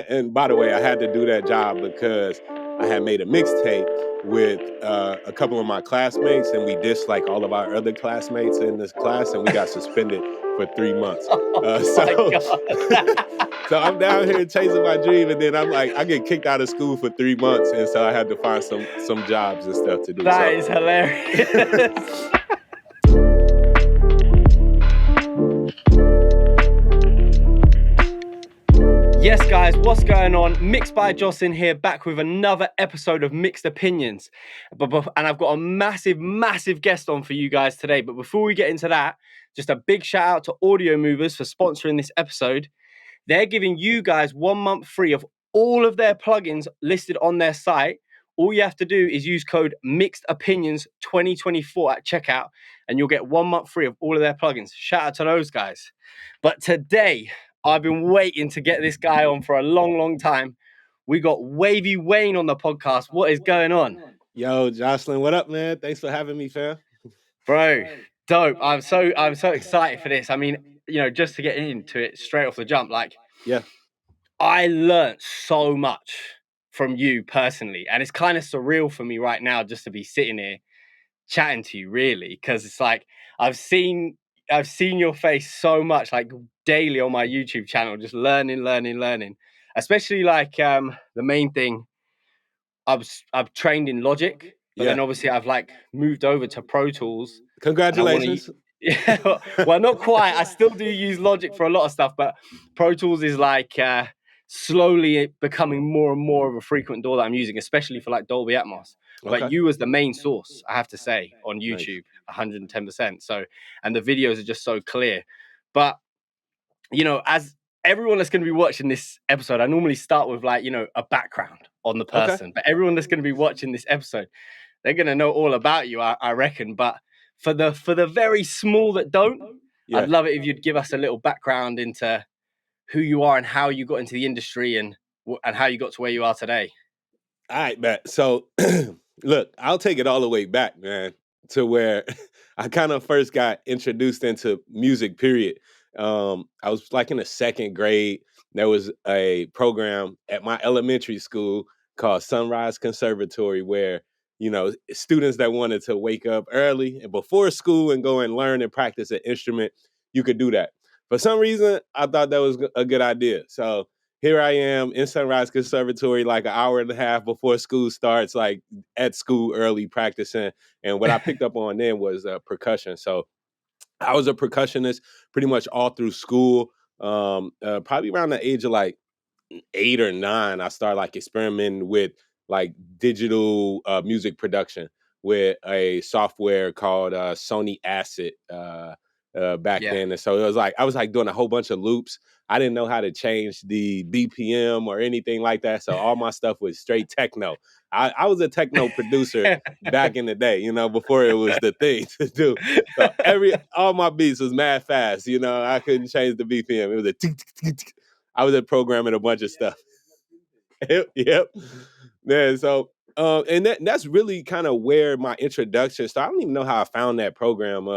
And by the way, I had to do that job because I had made a mixtape with a couple of my classmates, and we dissed like all of our other classmates in this class, and we got suspended for 3 months. Oh So, my God. so I'm down here chasing my dream, and then I'm like, I get kicked out of school for 3 months, and so I had to find some jobs and stuff to do. That is hilarious. Yes, guys, what's going on? Mixed by Jocelin here, back with another episode of Mixed Opinions. And I've got a massive guest on for you guys today. But before we get into that, just a big shout out to Audio Movers for sponsoring this episode. They're giving you guys 1 month free of all of their plugins listed on their site. All you have to do is use code MixedOpinions2024 at checkout, and you'll get 1 month free of all of their plugins. Shout out to those guys. But today, I've been waiting to get this guy on for a long time. We got WAVY Wayne on the podcast. What is going on? Yo, Jocelyn, what up, man? Thanks for having me, fam. Bro, dope. I'm so excited for this. I mean, just to get into it straight off the jump, Yeah. I learned so much from you personally, and it's kind of surreal for me right now just to be sitting here chatting to you, really, because it's like I've seen your face so much, like daily on my YouTube channel, just learning. Especially like the main thing, I've trained in Logic, but then obviously I've like moved over to Pro Tools. Congratulations. Yeah, well, not quite. I still do use Logic for a lot of stuff, but Pro Tools is like slowly becoming more and more of a frequent DAW that I'm using, especially for like Dolby Atmos. Okay. But you was the main source, I have to say, on YouTube, 110%. So, and the videos are just so clear. But, as everyone that's going to be watching this episode, I normally start with like, a background on the person. But everyone that's going to be watching this episode, they're going to know all about you, I reckon. But for the very small that don't, I'd love it if you'd give us a little background into who you are and how you got into the industry and how you got to where you are today. All right, Matt. So, look, I'll take it all the way back, man, to where I kind of first got introduced into music, period. I was like in the second grade. There was a program at my elementary school called Sunrise Conservatory where, students that wanted to wake up early and before school and go and learn and practice an instrument, you could do that. For some reason, I thought that was a good idea. So here I am in Sunrise Conservatory, like an hour and a half before school starts, like at school early practicing. And what I picked up on then was percussion. So I was a percussionist pretty much all through school. Probably around the age of like 8 or 9, I started like experimenting with like digital music production with a software called Sony Acid back then. And so it was like I was like doing a whole bunch of loops. I didn't know how to change the BPM or anything like that. So all my stuff was straight techno. I was a techno producer back in the day, before it was the thing to do. So all my beats was mad fast. I couldn't change the BPM. It was a tick, tick, tick, tick. I was programming a bunch of stuff. Yep. Yeah. So, and that's really kind of where my introduction started. I don't even know how I found that program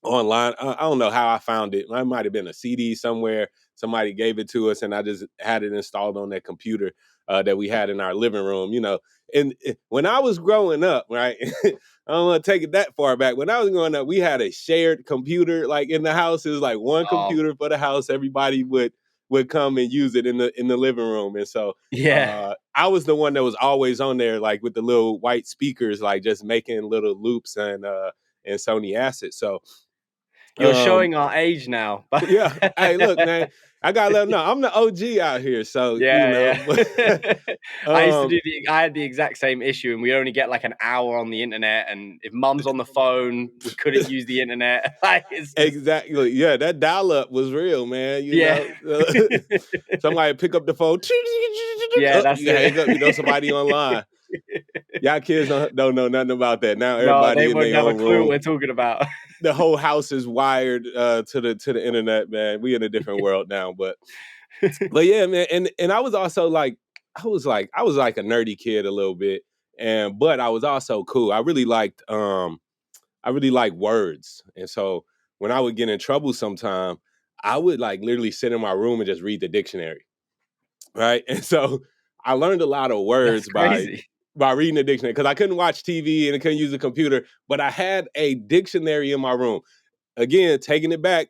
online. I don't know how I found it. I might have been a CD somewhere. Somebody gave it to us, and I just had it installed on that computer that we had in our living room. And when I was growing up, right, I don't want to take it that far back. When I was growing up, we had a shared computer, like in the house. It was like one computer for the house. Everybody would come and use it in the living room. And so I was the one that was always on there, like with the little white speakers, like just making little loops and Sony Acid. So you're showing our age now. Yeah. Hey, look, man, I gotta let them know I'm the OG out here. So I had the exact same issue, and we only get like an hour on the internet, and if mum's on the phone, we couldn't use the internet. Exactly. Yeah, that dial-up was real, man. You know? Somebody pick up the phone. That's it. Hang up, somebody online. Y'all kids don't know nothing about that. Now everybody in their own room. Clue what we're talking about. The whole house is wired to the internet, man. We in a different world now, but yeah, man. And I was also like, I was like a nerdy kid a little bit, but I was also cool. I really liked words, and so when I would get in trouble sometime, I would like literally sit in my room and just read the dictionary. right? And so I learned a lot of That's words crazy. by reading the dictionary because I couldn't watch TV and I couldn't use the computer, but I had a dictionary in my room. Again, taking it back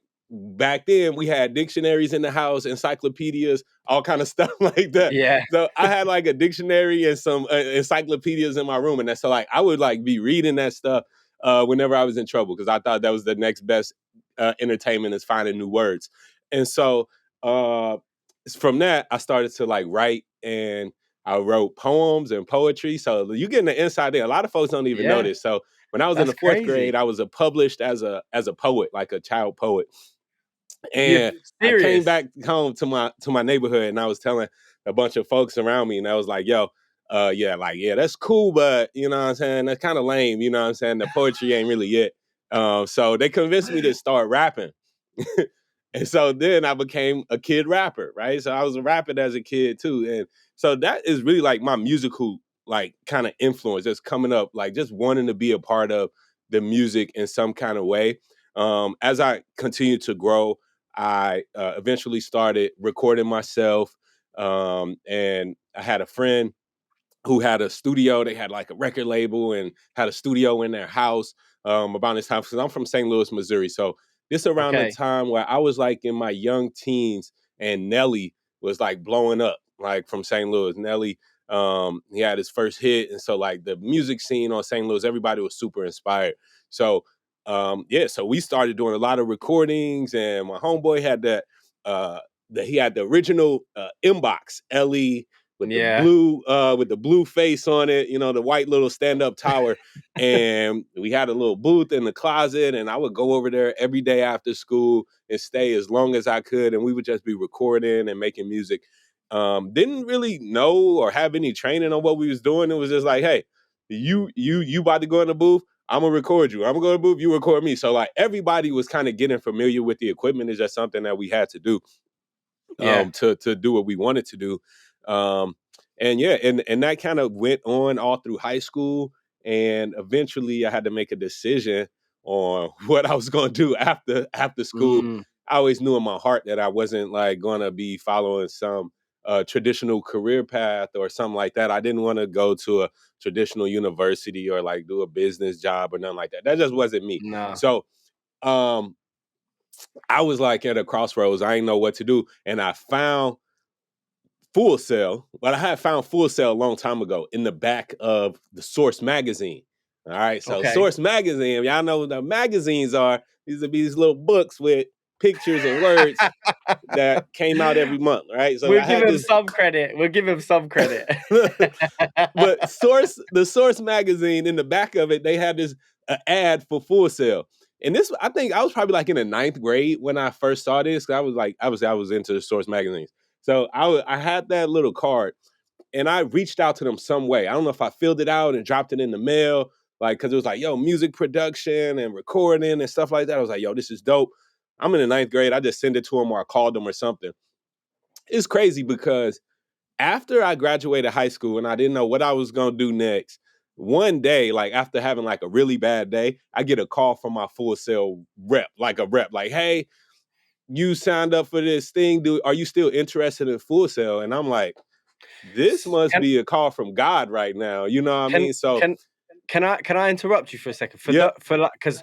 then we had dictionaries in the house, encyclopedias, all kind of stuff like that. Yeah. So I had like a dictionary and some encyclopedias in my room, and that's so like I would like be reading that stuff whenever I was in trouble because I thought that was the next best entertainment is finding new words. And so uh, from that, I started to like write, and I wrote poems and poetry. So you getting the inside there. A lot of folks don't even know Yeah. this. So when I was in That's the fourth grade, crazy. I was published as a poet, like a child poet. You're And I came serious? back home to my neighborhood, and I was telling a bunch of folks around me, and I was like, "Yo, yeah, like yeah, that's cool, but you know what I'm saying, that's kind of lame. You know what I'm saying, the poetry ain't really it." So they convinced me to start rapping. And so then I became a kid rapper, right? So I was rapping as a kid too. And so that is really like my musical, like kind of influence that's coming up, like just wanting to be a part of the music in some kind of way. As I continued to grow, I eventually started recording myself. And I had a friend who had a studio. They had like a record label and had a studio in their house about this time. Because I'm from St. Louis, Missouri. So this around the Okay. time where I was like in my young teens and Nelly was like blowing up, like from St. Louis. Nelly, he had his first hit. And so like the music scene on St. Louis, everybody was super inspired. So yeah, so we started doing a lot of recordings, and my homeboy had uh he had the original inbox LE Yeah. with the blue face on it, you know, the white little stand-up tower. And we had a little booth in the closet, and I would go over there every day after school and stay as long as I could, and we would just be recording and making music. Didn't really know or have any training on what we was doing. It was just like, hey, you about to go in the booth, I'm gonna record you. I'm gonna go to the booth, you record me. So like everybody was kind of getting familiar with the equipment. It's just something that we had to do Yeah. to do what we wanted to do. Um, and yeah, and that kind of went on all through high school, and eventually I had to make a decision on what I was going to do after school. Mm. I always knew in my heart that I wasn't like going to be following some traditional career path or something like that. I didn't want to go to a traditional university or like do a business job or nothing like that. That just wasn't me. No. So um I was like at a crossroads. I didn't know what to do. And I found Full Sail, but I had found Full Sail a long time ago in the back of the Source magazine. All right. So Okay. Source magazine, y'all know what the magazines are. These are these little books with pictures and words that came out every month. Right. So We'll I give had him this some credit. We'll give him some credit. but the Source magazine in the back of it, they had this ad for Full Sail. And this, I think I was probably like in the ninth grade when I first saw this. 'Cause I was like, I was into the Source magazines. So I had that little card, and I reached out to them some way. I don't know if I filled it out and dropped it in the mail, like because it was like, yo, music production and recording and stuff like that. I was like, yo, this is dope. I'm in the ninth grade. I just sent it to them or I called them or something. It's crazy because after I graduated high school and I didn't know what I was gonna do next, one day, like after having like a really bad day, I get a call from my Full Sail rep, like a rep, like, hey, you signed up for this thing. Are you still interested in Full Sail? And I'm like, this must Can be a call from God right now. You know what I can mean? So can can I interrupt you for a second? yep. For like, because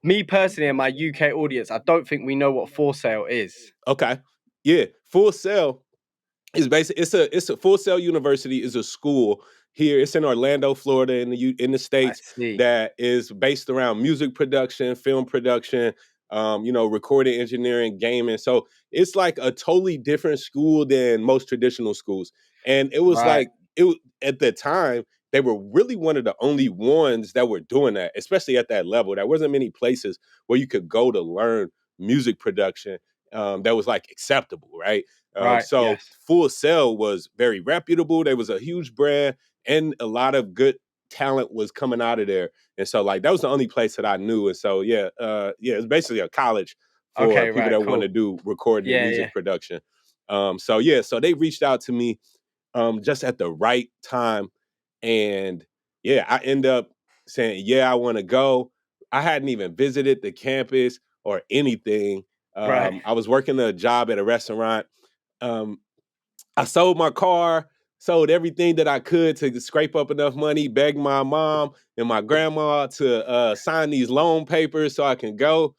me personally and my UK audience, I don't think we know what for sale is. Okay. Yeah. Full Sail is basically it's a Full Sail University is a school here. It's in Orlando, Florida, in the I states see. that is based around music production, film production, you know, recording engineering, gaming. So it's like a totally different school than most traditional schools. And it was Right. like at the time they were really one of the only ones that were doing that, especially at that level. There wasn't many places where you could go to learn music production that was like acceptable, right? Right. So Yes. Full Sail was very reputable. There was a huge brand, and a lot of good talent was coming out of there. And so, like, that was the only place that I knew. And so, yeah, yeah, it's basically a college for Okay. people Right. that want to Cool. do recording and Yeah. music Yeah. production. So yeah, so they reached out to me just at the right time, and yeah, I end up saying, yeah, I want to go. I hadn't even visited the campus or anything. Right. I was working a job at a restaurant. Um, I sold my car, sold everything that I could to scrape up enough money, begged my mom and my grandma to sign these loan papers so I can go.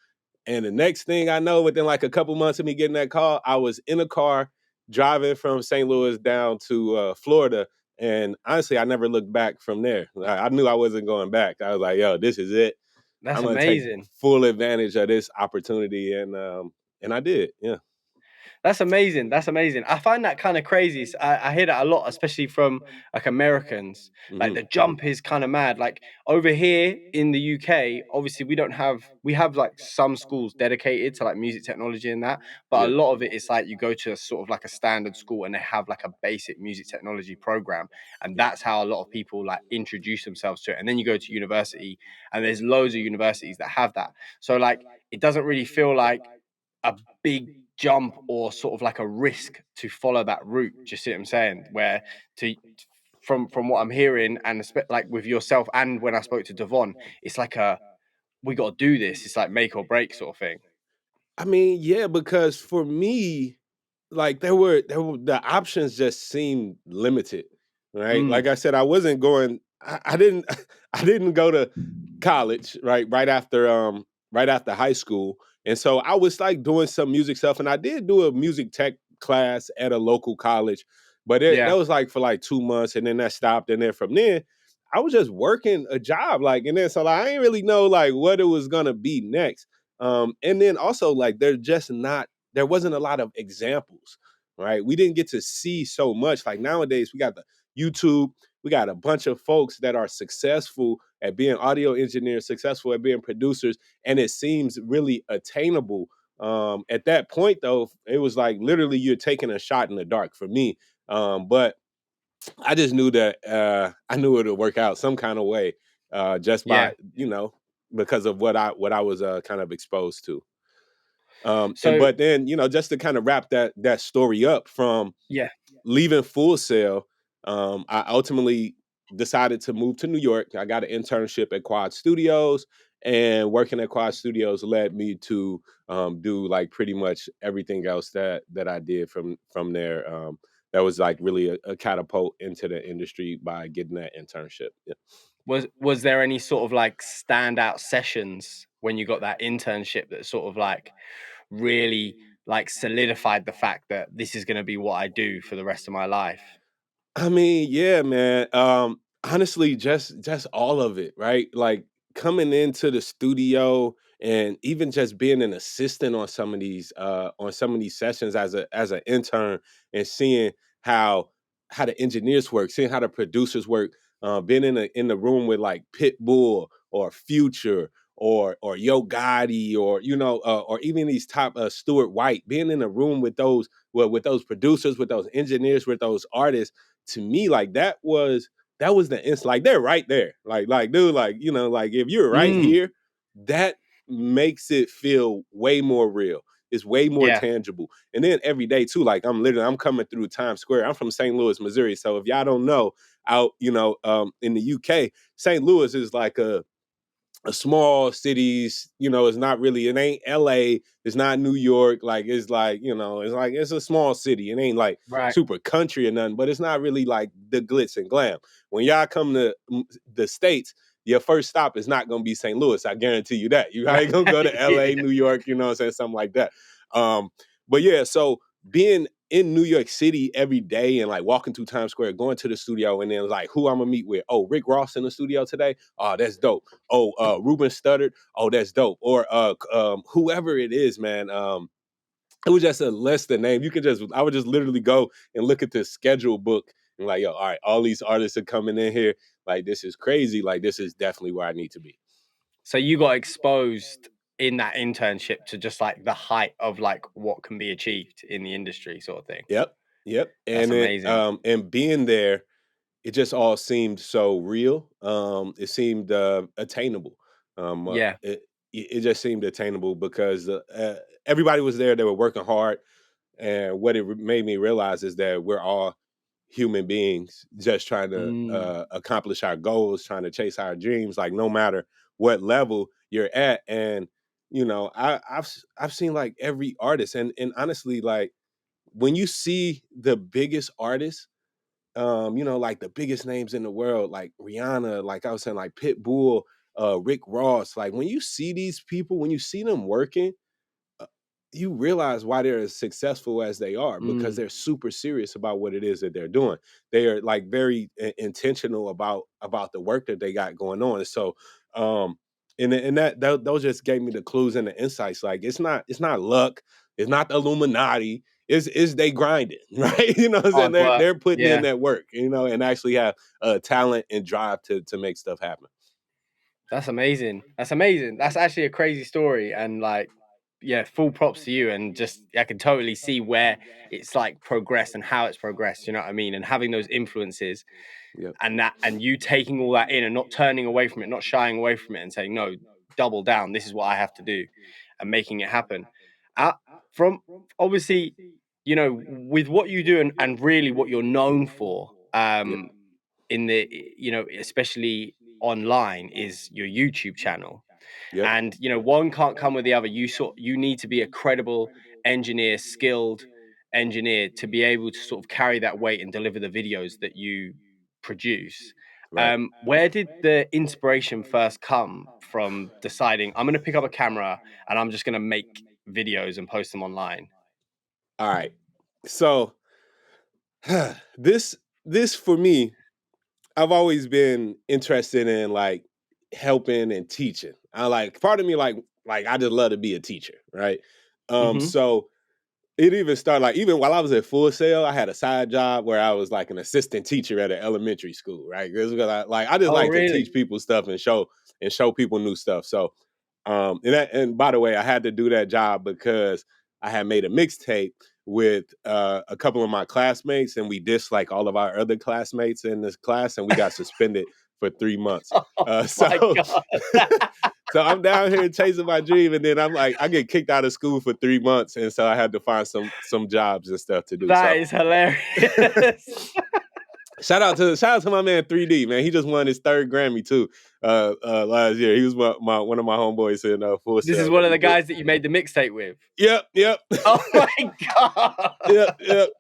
And the next thing I know, within like a couple months of me getting that call, I was in a car driving from St. Louis down to Florida. And honestly, I never looked back from there. I knew I wasn't going back. I was like, yo, this is it. That's I'm gonna take amazing. full advantage of this opportunity. And I did. Yeah. That's amazing. That's amazing. I find that kind of crazy. I hear that a lot, especially from like Americans. Like Hmm. the jump is kind of mad. Like over here in the UK, obviously we have like some schools dedicated to like music technology and that, but a Yeah. lot of it is like you go to a sort of like a standard school and they have like a basic music technology program, and Yeah. that's how a lot of people like introduce themselves to it. And then you go to university, and there's loads of universities that have that. So like it doesn't really feel like a big jump or sort of like a risk to follow that route. Do you see what I'm saying? Where to from what I'm hearing and like with yourself and when I spoke to Devon, it's like a we got to do this. It's like make or break sort of thing. I mean, yeah, because for me, like there were the options just seemed limited, right? Mm, Like I said, I wasn't going. I didn't. I didn't go to college right after high school, and so I was like doing some music stuff, and I did do a music tech class at a local college, but yeah. that was like for like 2 months, and then that stopped, and then from then. I was just working a job, like, and then so like, I didn't really know like what it was gonna be next. And then also like there wasn't a lot of examples, right? We didn't get to see so much. Like nowadays, we got the YouTube, we got a bunch of folks that are successful at being audio engineers, successful at being producers, and it seems really attainable. At that point, though, it was like literally you're taking a shot in the dark for me. But I just knew that I knew it would work out some kind of way, just Yeah. by because of what I was kind of exposed to. And So but then, just to kind of wrap that story up from yeah. leaving Full Sail, I ultimately decided to move to New York. I got an internship at Quad Studios, and working at Quad Studios led me to do like pretty much everything else that I did from there. That was like really a catapult into the industry by getting that internship. Yeah. Was there any sort of like standout sessions when you got that internship that sort of like really like solidified the fact that this is going to be what I do for the rest of my life? I mean, yeah, man. Honestly, just all of it, right? Like coming into the studio and even just being an assistant on some of these sessions as an intern and seeing how how the engineers work, seeing how the producers work, being in the room with like Pitbull or Future or Yo Gotti or or even these top Stuart White, being in a room with those with those producers, with those engineers, with those artists to me, like that was the instant. Like they're right there. Like dude, like like if you're right Mm, here, that makes it feel way more real. It's way more yeah. tangible. And then every day too, like I'm coming through Times Square. I'm from St. Louis, Missouri. So if y'all don't know, out in the UK, St. Louis is like a small cities, it's not really, it ain't LA, it's not New York, like it's like, it's a small city. It ain't like Right. super country or nothing, but it's not really like the glitz and glam. When y'all come to the States, your first stop is not gonna be St. Louis. I guarantee you that. You Right. ain't gonna go to LA, Yeah. New York, what I'm saying, something like that. But yeah, so being in New York City every day and like walking through Times Square, going to the studio, and then like who I'm gonna meet with. Oh, Rick Ross in the studio today. Oh, that's dope. Oh, Ruben Studdard. Oh, that's dope. Or whoever it is, man. It was just a list of names. I would just literally go and look at the schedule book and like, yo, all right, all these artists are coming in here. Like, this is crazy. Like, this is definitely where I need to be. So you got exposed in that internship to just like the height of like what can be achieved in the industry sort of thing. Yep. Yep. That's amazing. And being there, it just all seemed so real. It seemed attainable. Yeah. It just seemed attainable because everybody was there. They were working hard, and what made me realize is that we're all human beings just trying to Mm, accomplish our goals, trying to chase our dreams. Like no matter what level you're at, and I've seen like every artist, and honestly, like when you see the biggest artists, like the biggest names in the world, like Rihanna, like I was saying, like Pitbull, Rick Ross, like when you see these people, when you see them working, uh, you realize why they're as successful as they are, because Mm. they're super serious about what it is that they're doing. They are like very intentional about the work that they got going on. So, um, and those just gave me the clues and the insights. Like it's not luck, it's not the Illuminati. Is they grinding, right? You know what I'm saying? Hard work. They're putting in Yeah. that work, and actually have talent and drive to make stuff happen. That's amazing. That's amazing. That's actually a crazy story. And like, yeah, full props to you. And just, I can totally see where it's like progressed and how it's progressed. You know what I mean? And having those influences Yep. and you taking all that in and not turning away from it, not shying away from it and saying, no, double down. This is what I have to do and making it happen. Uh, from obviously, with what you do and really what you're known for, Yep. in the, especially online, is your YouTube channel. Yep. And one can't come with the other. You need to be a credible engineer, skilled engineer, to be able to sort of carry that weight and deliver the videos that you produce. Right. Where did the inspiration first come from, deciding I'm going to pick up a camera and I'm just going to make videos and post them online? All right. So this this for me, I've always been interested in like helping and teaching. I like part of me like I just love to be a teacher, right? Hmm. So it even started like even while I was at Full Sail, I had a side job where I was like an assistant teacher at an elementary school, right? Because I just Oh, like to teach really? people stuff and show people new stuff. So and by the way, I had to do that job because I had made a mixtape with a couple of my classmates, and we dissed like all of our other classmates in this class, and we got suspended for 3 months. Oh So my god. so I'm down here chasing my dream, and then I'm like, I get kicked out of school for 3 months, and so I had to find some jobs and stuff to do. That So is hilarious. shout out to my man 3D, man. He just won his third Grammy too last year. He was one of my homeboys in Full This is Sail one that of we the did. guys that you made the mixtape with. Yep. Oh my god! Yep.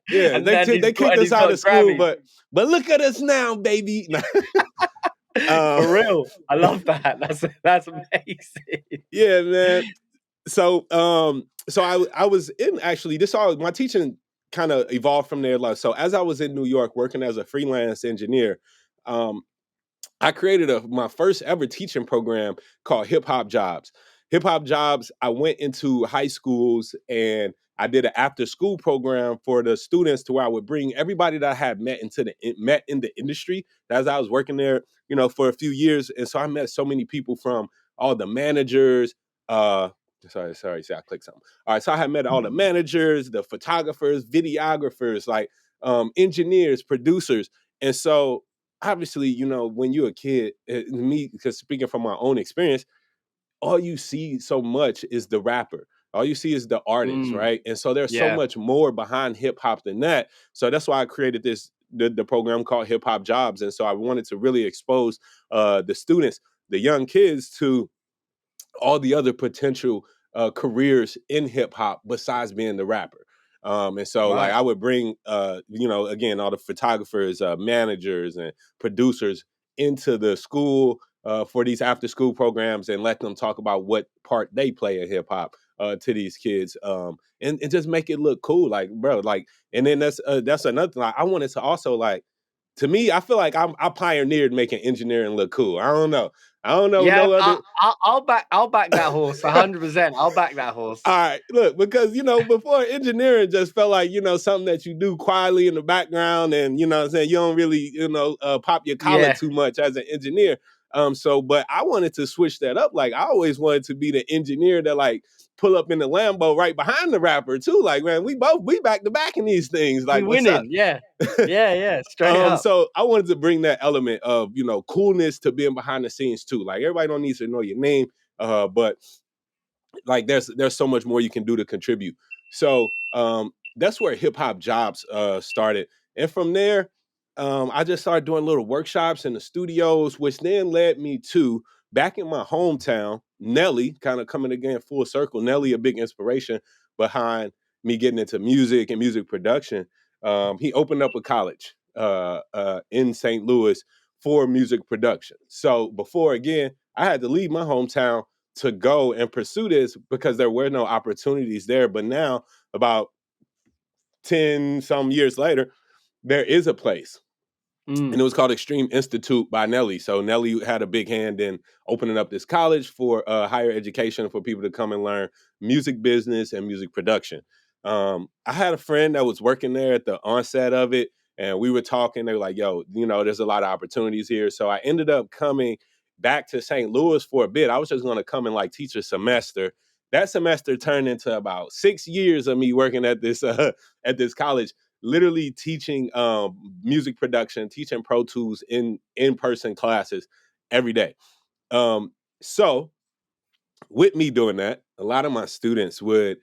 Yeah. And They then they kicked and us he's out got of school, Grammys. but look at us now, baby. um, For real, I love that. That's amazing. yeah, man. So I was in actually this all my teaching kind of evolved from there. Like, so as I was in New York working as a freelance engineer, um, I created my first ever teaching program called Hip Hop Jobs. Hip Hop Jobs, I went into high schools and I did an after school program for the students to where I would bring everybody that I had met in the industry as I was working there, for a few years. And so I met so many people from all the managers. Uh, sorry, see, I clicked something. All right, so I had met all the managers, the photographers, videographers, like engineers, producers. And so obviously, when you're a kid, me, because speaking from my own experience, all you see so much is the rapper. All you see is the artist, Mm, right? And so there's so yeah. much more behind hip hop than that. So that's why I created the program called Hip Hop Jobs. And so I wanted to really expose the students, the young kids, to all the other potential careers in hip hop besides being the rapper. And so like Right. I would bring again all the photographers, managers and producers into the school for these after school programs and let them talk about what part they play in hip hop to these kids, and just make it look cool, like bro, like. And then that's another thing. Like, I wanted to also like, to me, I feel like I pioneered making engineering look cool. I don't know Yeah, no other. I'll back that horse 100%. I'll back that horse. All right, look, because before engineering just felt like something that you do quietly in the background, and what I'm saying, you don't really pop your collar Yeah, too much as an engineer. But I wanted to switch that up. Like I always wanted to be the engineer that like pull up in the Lambo right behind the rapper too. Like man, we back to back in these things. we Like what's up? winning. Yeah, yeah. Straight up. So I wanted to bring that element of coolness to being behind the scenes too. Like everybody don't need to know your name, but like there's so much more you can do to contribute. So that's where Hip Hop Jobs started, and from there I just started doing little workshops in the studios, which then led me to back in my hometown. Nelly, kind of coming again full circle. Nelly, a big inspiration behind me getting into music and music production, he opened up a college in St. Louis for music production. So before, again, I had to leave my hometown to go and pursue this because there were no opportunities there. But now, about 10 some years later, there is a place, and it Mm. was called Extreme Institute by Nelly. So Nelly had a big hand in opening up this college for higher education for people to come and learn music business and music production. I had a friend that was working there at the onset of it, and we were talking. They were like, "Yo, there's a lot of opportunities here." So I ended up coming back to St. Louis for a bit. I was just going to come and like teach a semester. That semester turned into about 6 years of me working at this at this college, literally teaching music production, teaching Pro Tools in person classes every day. Um, so with me doing that, a lot of my students would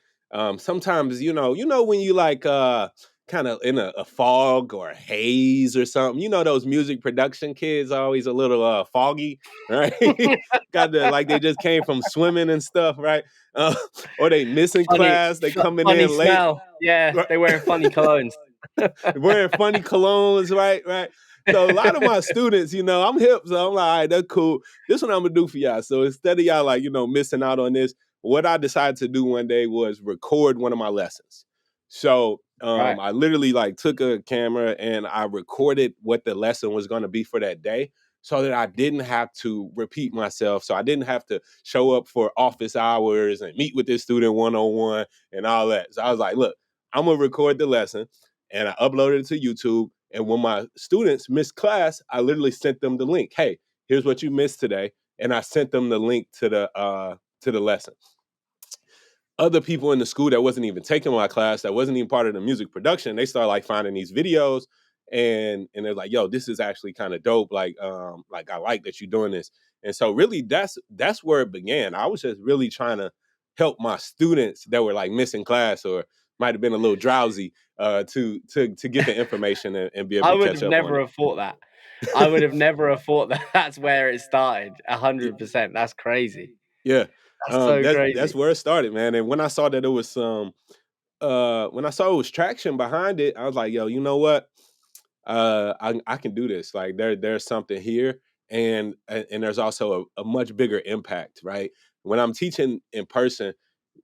sometimes, when you like kind of in a fog or a haze or something, those music production kids are always a little foggy, right? Got the like they just came from swimming and stuff, right? Uh, or they missing Funny, class, they coming funny in late. smell. Yeah, Right? they're wearing funny colognes. Wearing funny colognes, right? Right. So a lot of my students, I'm hip, so I'm like, all right, that's cool. This is what I'm gonna do for y'all. So instead of y'all like, missing out on this, what I decided to do one day was record one of my lessons. So Right. I literally like took a camera and I recorded what the lesson was gonna be for that day so that I didn't have to repeat myself. So I didn't have to show up for office hours and meet with this student one-on-one and all that. So I was like, look, I'm gonna record the lesson and I uploaded it to YouTube. And when my students missed class, I literally sent them the link. Hey, here's what you missed today, and I sent them the link to the lesson. Other people in the school that wasn't even taking my class, that wasn't even part of the music production, they started like finding these videos, and they're like, "Yo, this is actually kind of dope. Like I like that you're doing this." And so, really, that's where it began. I was just really trying to help my students that were like missing class or might have been a little drowsy to get the information and be able I to would catch have up on never it. have thought that. I would have never have thought that that's where it started. 100%. That's crazy. Yeah, That's so that's crazy. where it started, man. And when I saw that it was some, when I saw it was traction behind it, I was like, yo, you know what? I can do this. Like there's something here, and there's also a much bigger impact, right? When I'm teaching in person,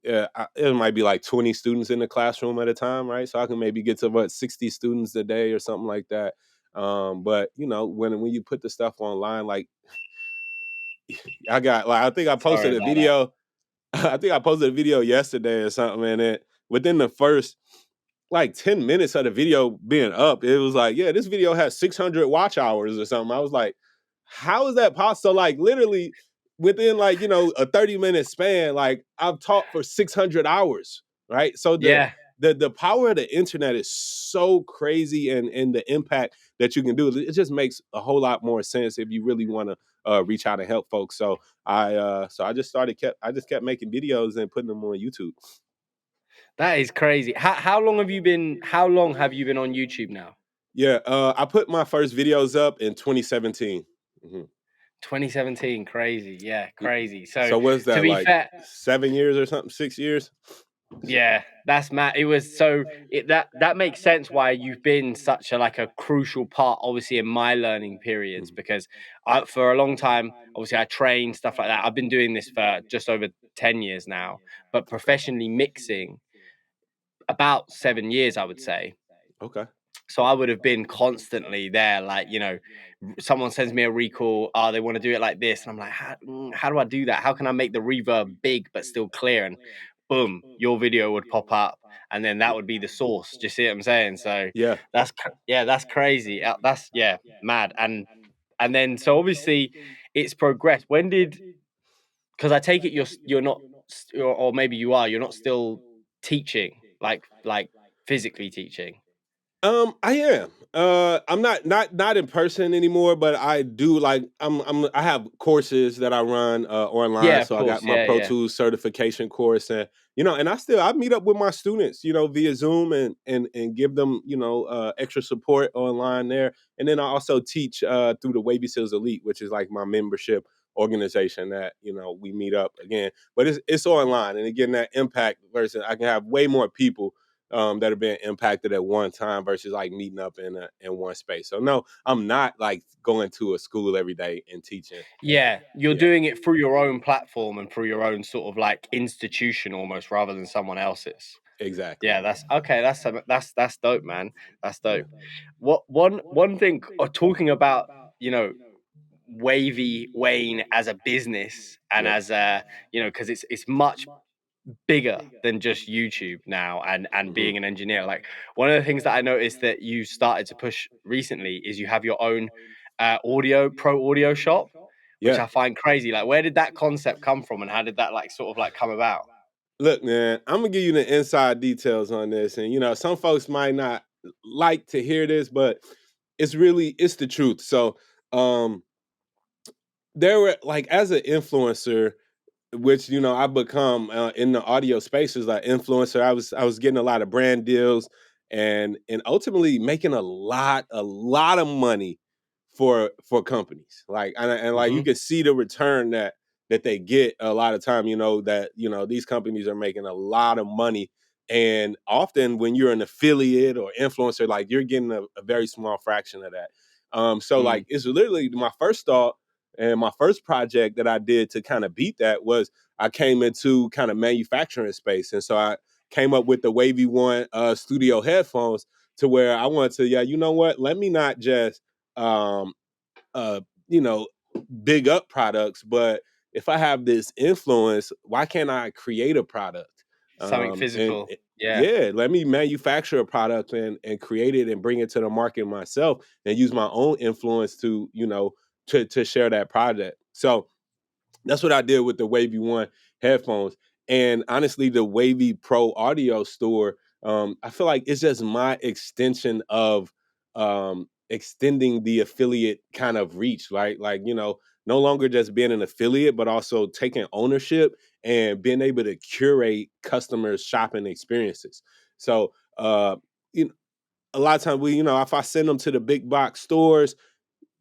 it might be like 20 students in the classroom at a time, right? So I can maybe get to what 60 students a day or something like that. But when you put the stuff online, like I got like I think I Sorry posted a about that. video I think I posted a video yesterday or something, and within the first like 10 minutes of the video being up, it was like, yeah, this video has 600 watch hours or something. I was like, how is that possible? So, like, literally within like, a 30-minute span, like I've taught for 600 hours, right? So Yeah. the power of the internet is so crazy, and the impact that you can do, it just makes a whole lot more sense if you really want to reach out and help folks. So I just kept making videos and putting them on YouTube. That is crazy. How long have you been on YouTube now? Yeah, I put my first videos up in 2017. Mhm. 2017. Crazy. Yeah, Y crazy. So So what's to that, be like fair, 7 years or something, 6 years? yeah, that's mad. It was so it that makes sense why you've been such a like a crucial part, obviously, in my learning periods Mhm. because for a long time, obviously, I trained stuff like that. I've been doing this for just over 10 years now, but Okay. professionally mixing about 7 years, I would say. Okay. So I would have been constantly there, like, someone sends me a recall, oh, they want to do it like this. And I'm like, how do I do that? How can I make the reverb big but still clear? And boom, your video would pop up. And then that Y would be the source. Do you see what I'm saying? So Yeah. yeah, that's crazy. That's, yeah, mad. And then, so obviously it's progressed. Because I take it you're not, or maybe you are, you're not still teaching, like physically teaching. I am. I'm not in person anymore, but I do like I have courses that I run online. Yeah, of So I got course. my Yeah, Pro yeah. Tools certification course, and and I meet up with my students, via Zoom and give them extra support online there, and then I also teach through the WAVY Elite, which is like my membership organization that we meet up again, but it's online, and again that impact versus I can have way more people that are being impacted at one time versus like meeting up in one space. So no, I'm not like going to a school every day and teaching. Yeah, you're Yeah, doing it through your own platform and through your own sort of like institution almost rather than someone else's. exactly. Yeah, that's okay. That's dope, man. That's dope. What one thing talking about, you know, Wavy Wayne as a business and Yep. as a, you know, because it's much bigger than just YouTube now, and Hmm. being an engineer. Like one of the things that I noticed that you started to push recently is you have your own audio shop, which Yeah. I find crazy. Like where did that concept come from and how did that like sort of like come about? Look, man, I'm gonna give you the inside details on this, and some folks might not like to hear this, but it's the truth. So, um, there were like as an influencer, which I become in the audio space as an influencer. I was getting a lot of brand deals and ultimately making a lot of money for companies. Like and like you Hmm. can see the return that they get a lot of time. That these companies are making a lot of money. And often when you're an affiliate or influencer, like you're getting a very small fraction of that. So Mm, like it's literally my first thought and my first project that I did to kind of beat that was I came into kind of manufacturing space. And so I came up with the Wavy One studio headphones to where I wanted to, yeah, you know what? Let me not just um uh you know big up products, but if I have this influence, why can't I create a product? something And physical. Yeah. yeah, let me manufacture a product and create it and bring it to the market myself and use my own influence to, to share that product. So that's what I did with the Wavy One headphones. And honestly, the Wavy Pro Audio store, I feel like it's just my extension of extending the affiliate kind of reach, right? Like, no longer just being an affiliate, but also taking ownership and being able to curate customers' shopping experiences. So, you know, a lot of times if I send them to the big box stores,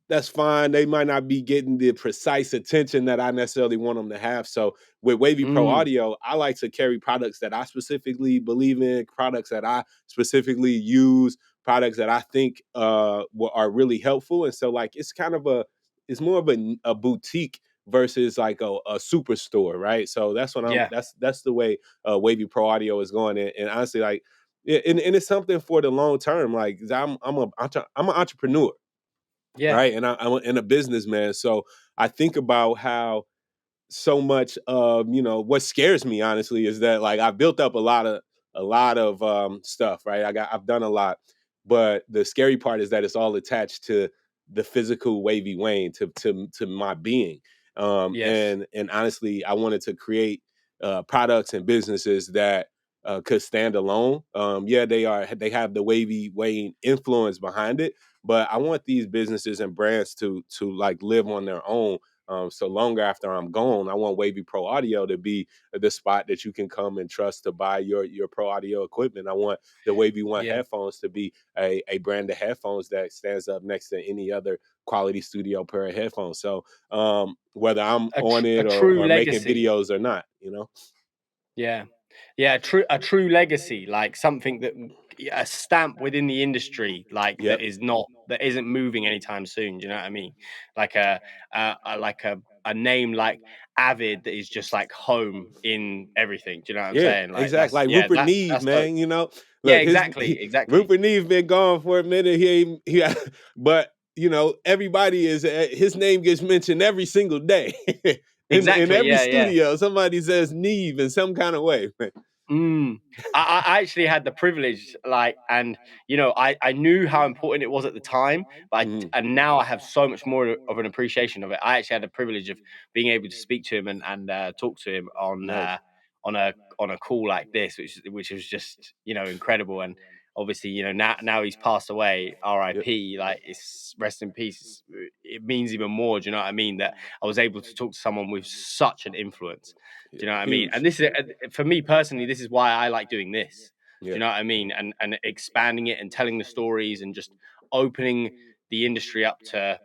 that's fine. They might not be getting the precise attention that I necessarily want them to have. So with Wavy Pro Mm, Audio, I like to carry products that I specifically believe in, products that I specifically use, products that I think are really helpful. And so like it's more of a boutique versus like a superstore, right? So that's what I'm yeah. that's the way Wavy Pro Audio is going. And honestly, like yeah, and it's something for the long term. Like I'm an entrepreneur, Yeah. right? And I'm a businessman, so I think about how so much of what scares me honestly is that like I built up a lot of stuff, right? I've done a lot, but the scary part is that it's all attached to the physical Wavy Wayne to my being. Yes. And honestly, I wanted to create products and businesses that could stand alone. Yeah, they have the Wavy Wayne influence behind it, but I want these businesses and brands to like live on their own. So longer after I'm gone, I want Wavy Pro Audio to be the spot that you can come and trust to buy your Pro Audio equipment. I want the Wavy One Yeah. headphones to be a brand of headphones that stands up next to any other quality studio pair of headphones. So whether I'm on A it true or making legacy. videos or not, you know. Yeah. Yeah, a true legacy, like something that a stamp within the industry, like Yep. that isn't moving anytime soon. Do you know what I mean? Like a name like Avid that is just like home in everything. Do you know what I'm Yeah, saying? Like exactly. Like Rupert Neve, that's dope. man. Yeah, Look, exactly, exactly, Rupert Neve been gone for a minute. But everybody his name gets mentioned every single day in exactly. every Yeah, yeah. studio. Somebody says Neve in some kind of way. Mm. I actually had the privilege, like, and I knew how important it was at the time, but Mhm. and now I have so much more of an appreciation of it. I actually had the privilege of being able to speak to him and talk to him Nice. on a call like this, which was just incredible. And obviously, now he's passed away, Yep. R.I.P. Like, it's rest in peace. It means even more. Do you know what I mean? That I was able to talk to someone with such an influence. Yeah, Do you know what I mean? huge. And this is for me personally, this is why I like doing this. Do Yeah. you know what I mean? And expanding it and telling the stories and just opening the industry up to,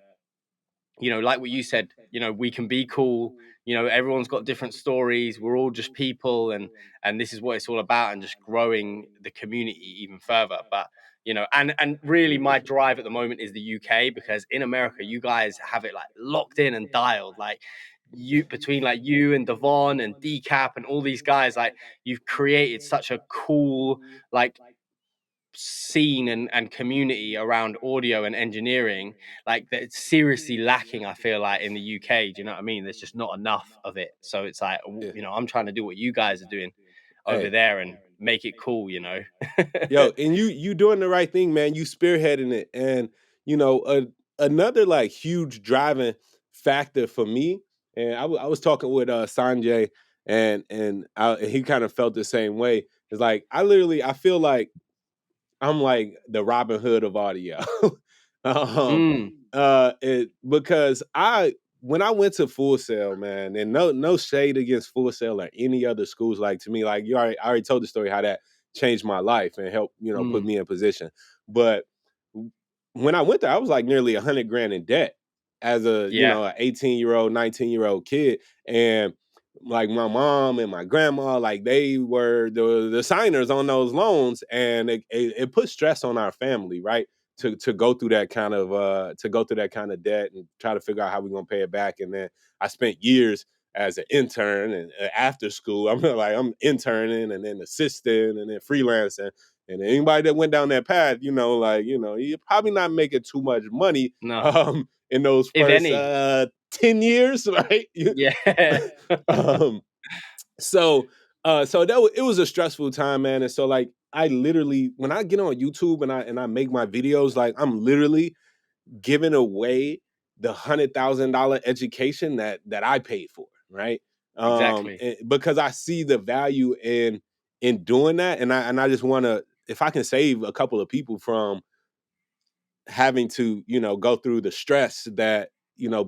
like what you said, we can be cool, you know, everyone's got different stories. We're all just people, and this is what it's all about, and just growing the community even further. But you know, and really my drive at the moment is the UK, because in America you guys have it like locked in and dialed. Like you, between like you and Devon and Decap and all these guys, like you've created such a cool like scene and community around audio and engineering, like that it's seriously lacking, I feel like, in the UK. Do you know what I mean? There's just not enough of it. So it's like, Yeah. you know, I'm trying to do what you guys are doing over Hey, there and make it cool, you know. yo, and you doing the right thing, man. You spearheading it, and you know, another like huge driving factor for me. And I was talking with Sanjay, and he kind of felt the same way. It's like I feel like I'm like the Robin Hood of audio. um, Mm, because when I went to Full Sail, man, and no shade against Full Sail or any other schools, like to me, like I already told the story how that changed my life and helped, put mm, me in position. But when I went there, I was like nearly 100 grand in debt as a, yeah, an 18-year-old, 19-year-old kid. And like my mom and my grandma, like they were the signers on those loans, and it put stress on our family, right? To go through that kind of debt and try to figure out how we're gonna pay it back. And then I spent years as an intern and after school. I'm interning and then assisting and then freelancing. And anybody that went down that path, you're probably not making too much money no, in those if first any, 10 years, right? yeah, um, it was a stressful time, man. And so like I literally, when I get on YouTube and I make my videos, like I'm literally giving away the $100,000 education that I paid for, right? exactly, Because I see the value in doing that, and I just want to, if I can save a couple of people from having to, go through the stress that,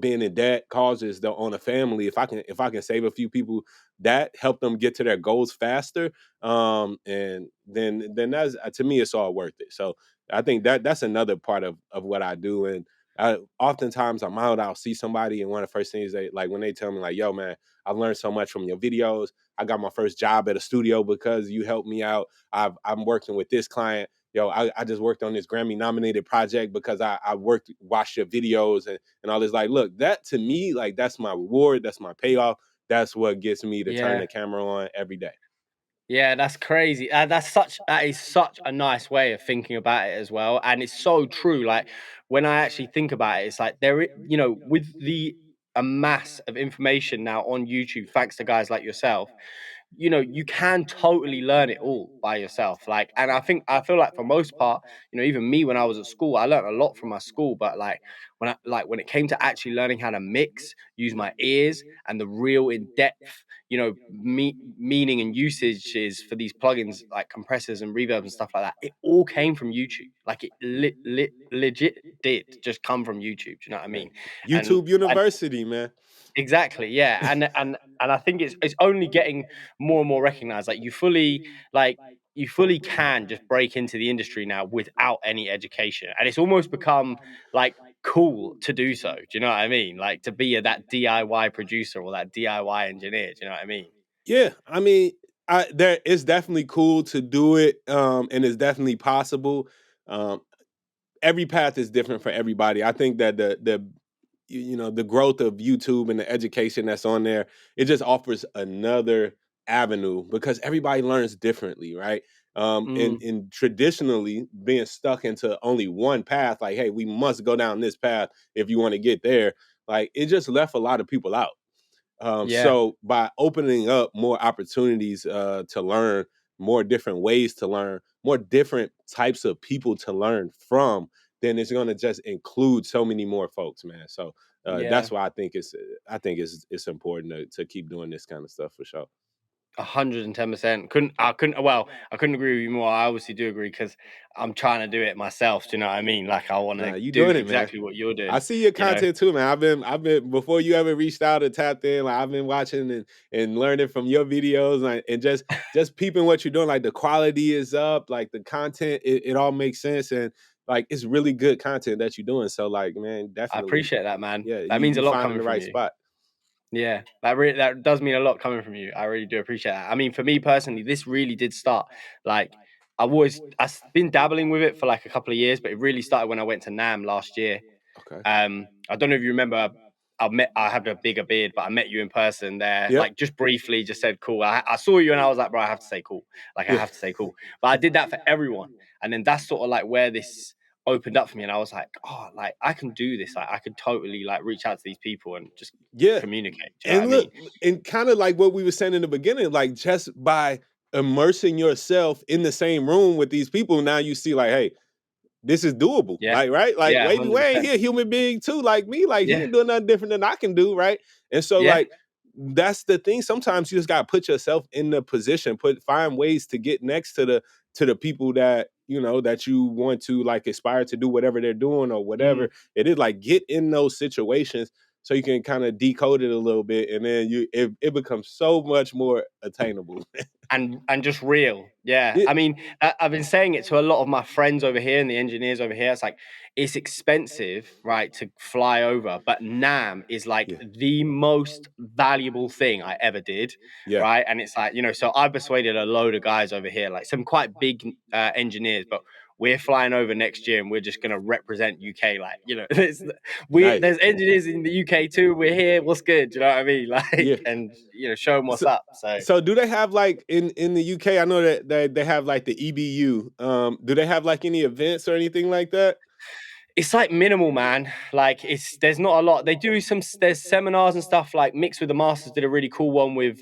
being in debt causes on a family. If I can save a few people, that help them get to their goals faster, and then that's, to me, it's all worth it. So I think that's another part of what I do. And oftentimes I'm out, I'll see somebody, and one of the first things they like when they tell me like, "Yo, man, I've learned so much from your videos. I got my first job at a studio because you helped me out. I'm working with this client. Yo, I just worked on this Grammy nominated project because I watched your videos and all this." Like, look, that to me, like that's my reward, that's my payoff. That's what gets me to turn yeah. the camera on every day. Yeah, that's crazy. That is such a nice way of thinking about it as well, and it's so true. Like when I actually think about it, it's like you know, with the a mass of information now on YouTube, thanks to guys like yourself, you know, you can totally learn it all by yourself. Like, and I feel like for most part, you know, even me when I was at school, I learned a lot from my school, but like when it came to actually learning how to mix, use my ears, and the real in depth, you know, meaning and usages for these plugins like compressors and reverbs and stuff like that, it all came from YouTube. Like it legit did just come from YouTube. Do you know what I mean? Hey, And YouTube University, man. exactly, yeah, and I think it's only getting more and more recognized. Like you fully can just break into the industry now without any education, and it's almost become like cool to do so. Do you know what I mean? Like to be that DIY producer or that DIY engineer. Do you know what I mean? Yeah, I mean, it's definitely cool to do it, and it's definitely possible. Um, every path is different for everybody. I think that the growth of YouTube and the education that's on there, it just offers another avenue because everybody learns differently, right? And, Mm, and traditionally being stuck into only one path, like, hey, we must go down this path if you want to get there, like it just left a lot of people out. yeah, So by opening up more opportunities to learn, more different ways to learn, more different types of people to learn from, then it's going to just include so many more folks, man. So yeah. that's why I think it's important to keep doing this kind of stuff for sure. 110%. I couldn't agree with you more. I obviously do agree because I'm trying to do it myself. Do you know what I mean? Like I want Nah, to you do doing it, man. exactly what you're I doing. see your You know, content too, man. I've been before you ever reached out and tapped in. Like I've been watching and learning from your videos, and just peeping what you're doing. Like the quality is up, like the content, it all makes sense, and like it's really good content that you're doing. So like, man, I definitely, appreciate that, man. yeah, That you means a you lot finding coming the from right you. spot. Yeah, that does mean a lot coming from you. I really do appreciate that. I mean, for me personally, this really did start like I've been dabbling with it for like a couple of years, but it really started when I went to Nam last year. Okay. I don't know if you remember. I had a bigger beard, but I met you in person there, Yep. like just briefly, just said cool. I saw you and I was like, bro, I have to say cool. Like I Yeah. have to say cool. But I did that for everyone, and then that's sort of like where this opened up for me, and I was like, oh, like I can do this. Like I could totally like reach out to these people and just Yeah. communicate. Do you know what I And mean? look, and kind of like what we were saying in the beginning, like just by immersing yourself in the same room with these people, now you see like, hey, this is doable. Yeah, Like, right? Like, yeah, Wavy hundred Wayne, percent. he a human being too, like me. Like, he Yeah, ain't doing nothing different than I can do, right? And so, yeah. like, that's the thing. Sometimes you just gotta put yourself in the position, find ways to get next to the people that you know that you want to like aspire to do whatever they're doing or whatever Mm. it is. Like, get in those situations so you can kind of decode it a little bit, and then it becomes so much more attainable. And just real. Yeah. Yeah, I mean, I've been saying it to a lot of my friends over here and the engineers over here. It's like it's expensive, right, to fly over, but Nam is like yeah, the most valuable thing I ever did, yeah, right? And it's like, so I persuaded a load of guys over here, like some quite big engineers, but we're flying over next year and we're just gonna represent UK. Like, nice. there's engineers in the UK too. We're here. What's good? Do you know what I mean? Yeah. Like, and show them what's So, up. So so do they have like in the UK? I know that they have like the EBU. Do they have like any events or anything like that? it's like minimal, man. Like there's not a lot. They do there's seminars and stuff. Like Mixed with the Masters did a really cool one with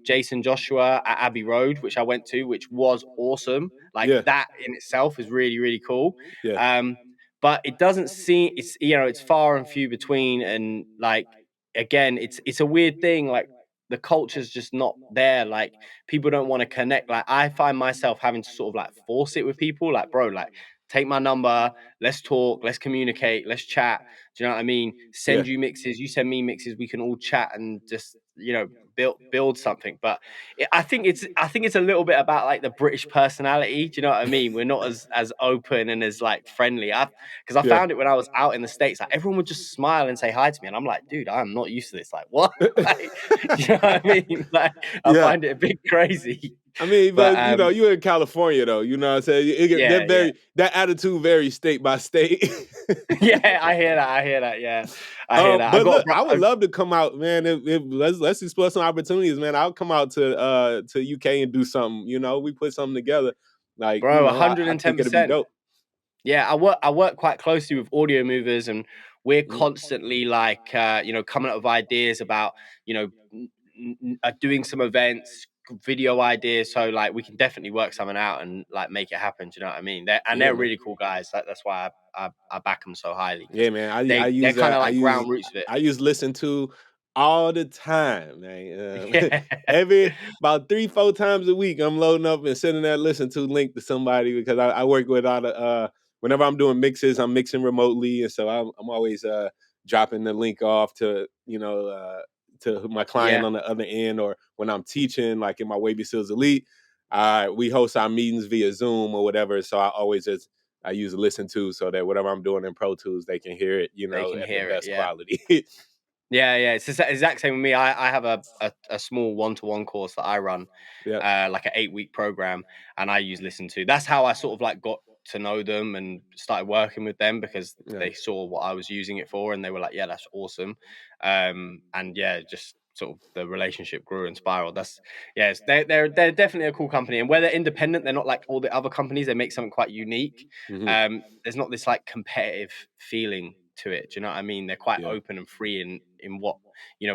Jason Joshua at Abbey Road, which I went to, which was awesome. Like Yeah, that in itself is really really cool. yeah, Um, but it doesn't seem it's far and few between, and like again, it's a weird thing. Like the culture's just not there. Like people don't want to connect. Like I find myself having to sort of like force it with people. Like bro, like take my number, let's talk, let's communicate, let's chat. Do you know what I mean? yeah, Send you mixes, you send me mixes, we can all chat and just build something. But I think it's a little bit about like the British personality. Do you know what I mean? We're not as open and as like friendly. Because I yeah. found it when I was out in the States, like everyone would just smile and say hi to me, and I'm like, dude, I'm not used to this. Like what? Like, do you know what I mean? Like I Yeah. find it a bit crazy. I mean, But but you're in California though. You know what I'm saying? yeah, yeah. That attitude varies state by state. Yeah, I hear that. I hear that. Yeah, I hear that. I But got look, I would love to come out, man. Let's explore some opportunities, man. I'll come out to UK and do something. You know, we put something together. Like, bro, I think it'd be 110%. dope. Yeah, I work quite closely with audio movers, and we're Mhm. constantly like coming up with ideas about doing some events, video ideas. So like we can definitely work something out and like make it happen. Do you know what I mean? Yeah, They're man. really cool guys. That's why I back them so highly, Yeah, because man. I they're use kind of I like use ground roots of it. I use listen to all the time, man. Yeah, Every about 3-4 times a week, I'm loading up and sending that listen to link to somebody because I work with all the whenever I'm doing mixes, I'm mixing remotely, and so I'm always dropping the link off to to my client yeah, on the other end, or when I'm teaching, like in my Wavy Seals Elite, we host our meetings via Zoom or whatever. So I use listen to so that whatever I'm doing in Pro Tools, they can hear it, they can at the hear it. best Yeah. quality. Yeah, yeah, it's the exact same with me. I have a small one-to-one course that I run, Yeah, like an 8-week program, and I use Listen to. That's how I sort of like got to know them and started working with them, because they nice. saw what I was using it for, and they were like, "Yeah, that's awesome." And yeah, just sort of the relationship grew and spiraled. Yes, they're definitely a cool company, and where they're independent, they're not like all the other companies. They make something quite unique. Hmm. There's not this like competitive feeling to it. Do you know what I mean? They're quite Yeah. open and free in what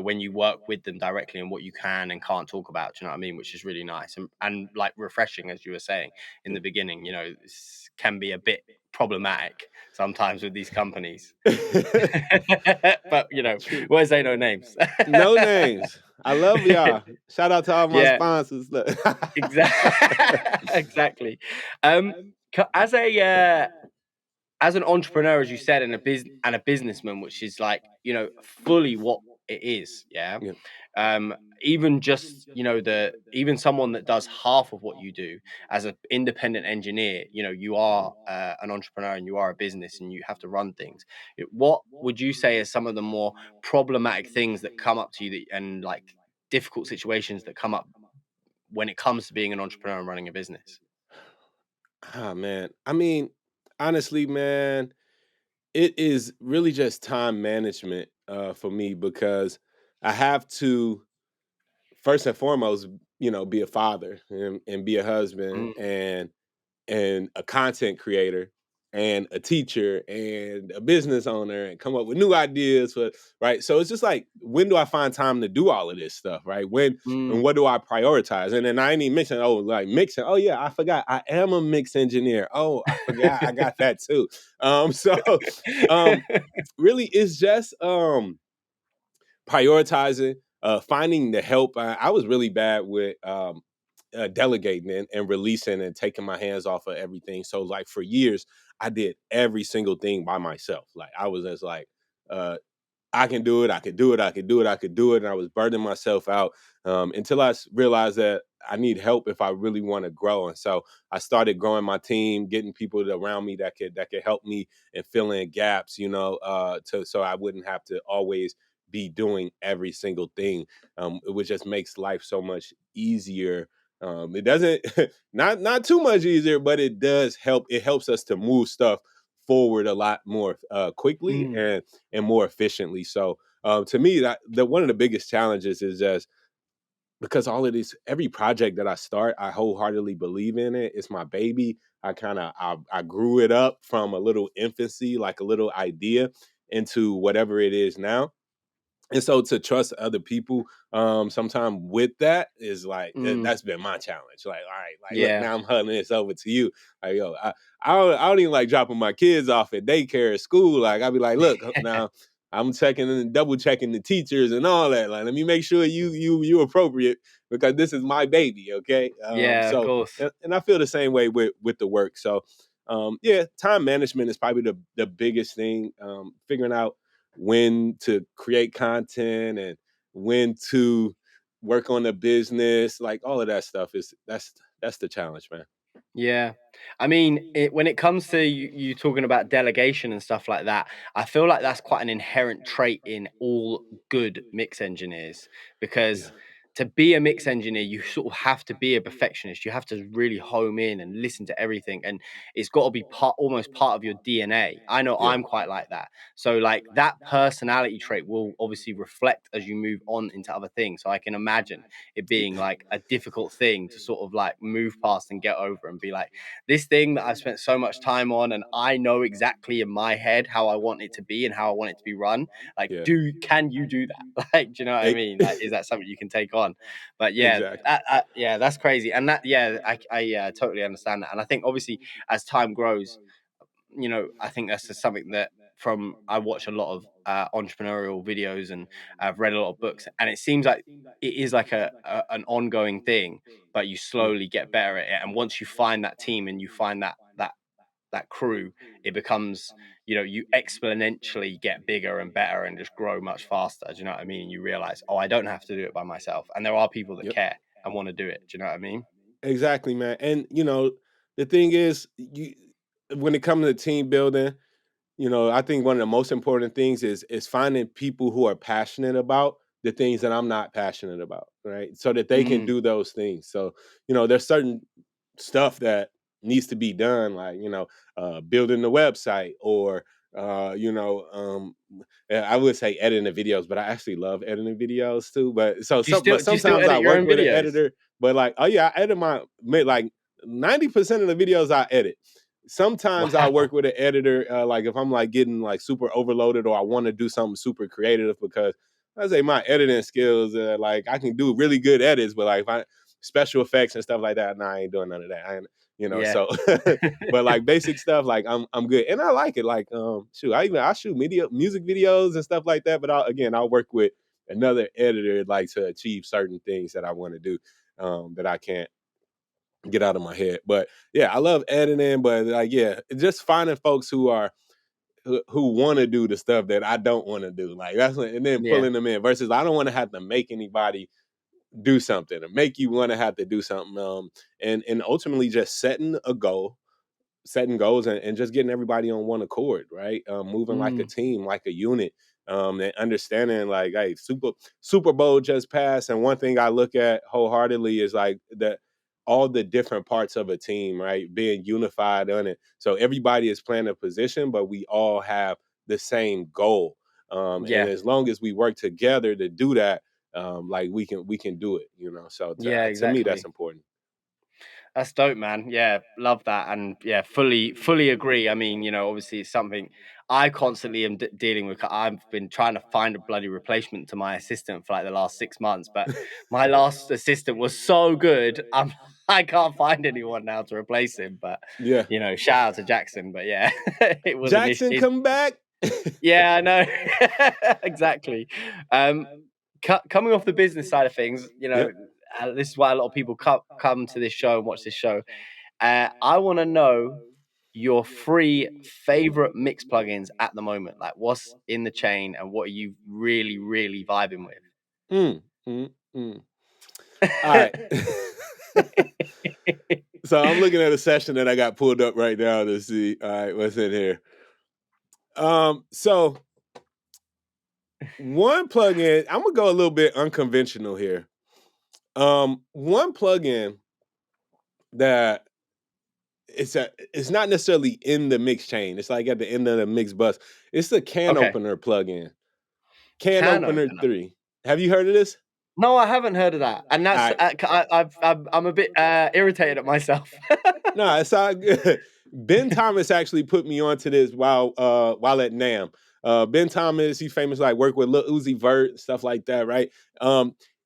when you work with them directly, and what you can and can't talk about. Do you know what I mean? Which is really nice and like refreshing, as you were saying in the beginning. This can be a bit problematic sometimes with these companies, but True. won't say no names. No names. I love y'all. Shout out to all my Yeah, sponsors. Look. exactly. Exactly. As a as an entrepreneur, as you said, and a businessman, which is like fully what it is. Yeah. Yeah. Even just, even someone that does half of what you do as an independent engineer, you are an entrepreneur and you are a business and you have to run things. What would you say are some of the more problematic things that come up to you, and like difficult situations that come up when it comes to being an entrepreneur and running a business? Ah, man. I mean, honestly, man, it is really just time management for me because I have to first and foremost, be a father and be a husband Mm, and a content creator and a teacher and a business owner and come up with new ideas for right. So it's just like, when do I find time to do all of this stuff? Right. When and mm. what do I prioritize? And then I ain't even mention, like mixing. Oh yeah, I forgot. I am a mix engineer. Oh, I forgot I got that too. So um really it's just prioritizing, finding the help. I was really bad with delegating and releasing and taking my hands off of everything. So like for years, I did every single thing by myself. Like I was just like, uh, I can do it. I could do it. I could do it. I could do it. And I was burning myself out until realized that I need help if I really want to grow. And so I started growing my team, getting people around me that could help me and fill in gaps. So I wouldn't have to always be doing every single thing. It would just makes life so much easier. It doesn't not too much easier, but it does help. It helps us to move stuff forward a lot more quickly Mm, and more efficiently. So to me, that the one of the biggest challenges is just because all of this, every project that I start, I wholeheartedly believe in it. It's my baby. I grew it up from a little infancy, like a little idea, into whatever it is now. And so to trust other people, sometime with that is like mm. that's been my challenge. Like, all right, like look, Yeah. now I'm handing this over to you. Like, yo, I don't even like dropping my kids off at daycare at school. Like, I'll be like, look, now I'm checking and double checking the teachers and all that. Like, let me make sure you appropriate because this is my baby, okay? Yeah, of So course. and I feel the same way with the work. So yeah, time management is probably the biggest thing. Figuring out when to create content and when to work on the business, like all of that stuff is that's the challenge, man. Yeah. I mean, when it comes to you talking about delegation and stuff like that, I feel like that's quite an inherent trait in all good mix engineers, Yeah. because to be a mix engineer, you sort of have to be a perfectionist. You have to really home in and listen to everything, and it's got to be almost part of your DNA. I know Yeah. I'm quite like that. So, like, that personality trait will obviously reflect as you move on into other things. So I can imagine it being like a difficult thing to sort of like move past and get over and be like, this thing that I've spent so much time on and I know exactly in my head how I want it to be and how I want it to be run. Like, Yeah. can you do that? Like, do you know what I E- mean? Like, is that something you can take on? But yeah, exactly. yeah, that's crazy. And that, yeah, I totally understand that. And I think obviously as time grows, I think that's just something that, from I watch a lot of entrepreneurial videos and I've read a lot of books, and it seems like it is like an ongoing thing, but you Yeah. slowly get better at it. And once you find that team and you find that crew, it becomes, you exponentially get bigger and better and just grow much faster. Do you know what I mean? And you realize, oh, I don't have to do it by myself, and there are people that Yep. care and want to do it. Do you know what I mean? Exactly, man. And the thing is, you when it comes to team building, I think one of the most important things is finding people who are passionate about the things that I'm not passionate about, right? So that they can Mm. do those things. So, there's certain stuff that needs to be done, like, building the website or I would say editing the videos, but I actually love editing videos too. But but Do you still sometimes I edit your work own with an videos? editor, but like, oh yeah, I edit like 90% of the videos I edit. Sometimes I Wow. work with an editor, like if I'm like getting like super overloaded or I want to do something super creative because I say my editing skills, like I can do really good edits, but like if I special effects and stuff like that, nah, I ain't doing none of that. Yeah. So but like basic stuff, like I'm good and I like it. Like shoot, I shoot music videos and stuff like that, but I'll work with another editor like to achieve certain things that I want to do that I can't get out of my head. But yeah, I love editing, but like yeah, just finding folks who are who want to do the stuff that I don't want to do. Like that's and then Yeah. pulling them in versus I don't want to have to make anybody do something or make you want to have to do something. And ultimately just setting goals and just getting everybody on one accord, right? Moving like a Mm. team, like a unit, and understanding like, hey, Super Bowl just passed, and one thing I look at wholeheartedly is like that all the different parts of a team, right, being unified on it. So everybody is playing a position, but we all have the same goal. And Yeah. as long as we work together to do that, like we can do it, So Yeah, to me, that's exactly. important. That's dope, man. Yeah, love that, and yeah, fully agree. I mean, obviously, it's something I constantly am dealing with. I've been trying to find a bloody replacement to my assistant for like the last 6 months, but my last assistant was so good. I can't find anyone now to replace him. But Yeah, shout out to Jackson. But yeah, it was an Jackson, issue. come back. Yeah, I know. Exactly. Um, coming off the business side of things, Yep. this is why a lot of people come to this show and watch this show. I want to know your three favorite mix plugins at the moment. Like, what's in the chain, and what are you really, really vibing Mm, mm, mm. All with? right. So I'm looking at a session that I got pulled up right now to see. All right, what's in here? So one plugin, I'm gonna go a little bit unconventional here. One plugin that it's not necessarily in the mix chain. It's like at the end of the mix bus. It's the can Okay, opener plugin. Can can opener opener. 3. Have you heard of this? No, I haven't heard of that, and All that's right. I'm a bit irritated at myself. No, it's all good. Ben Thomas actually put me onto this while at NAM. Ben Thomas, he's famous like work with Lil Uzi Vert, stuff like that, right?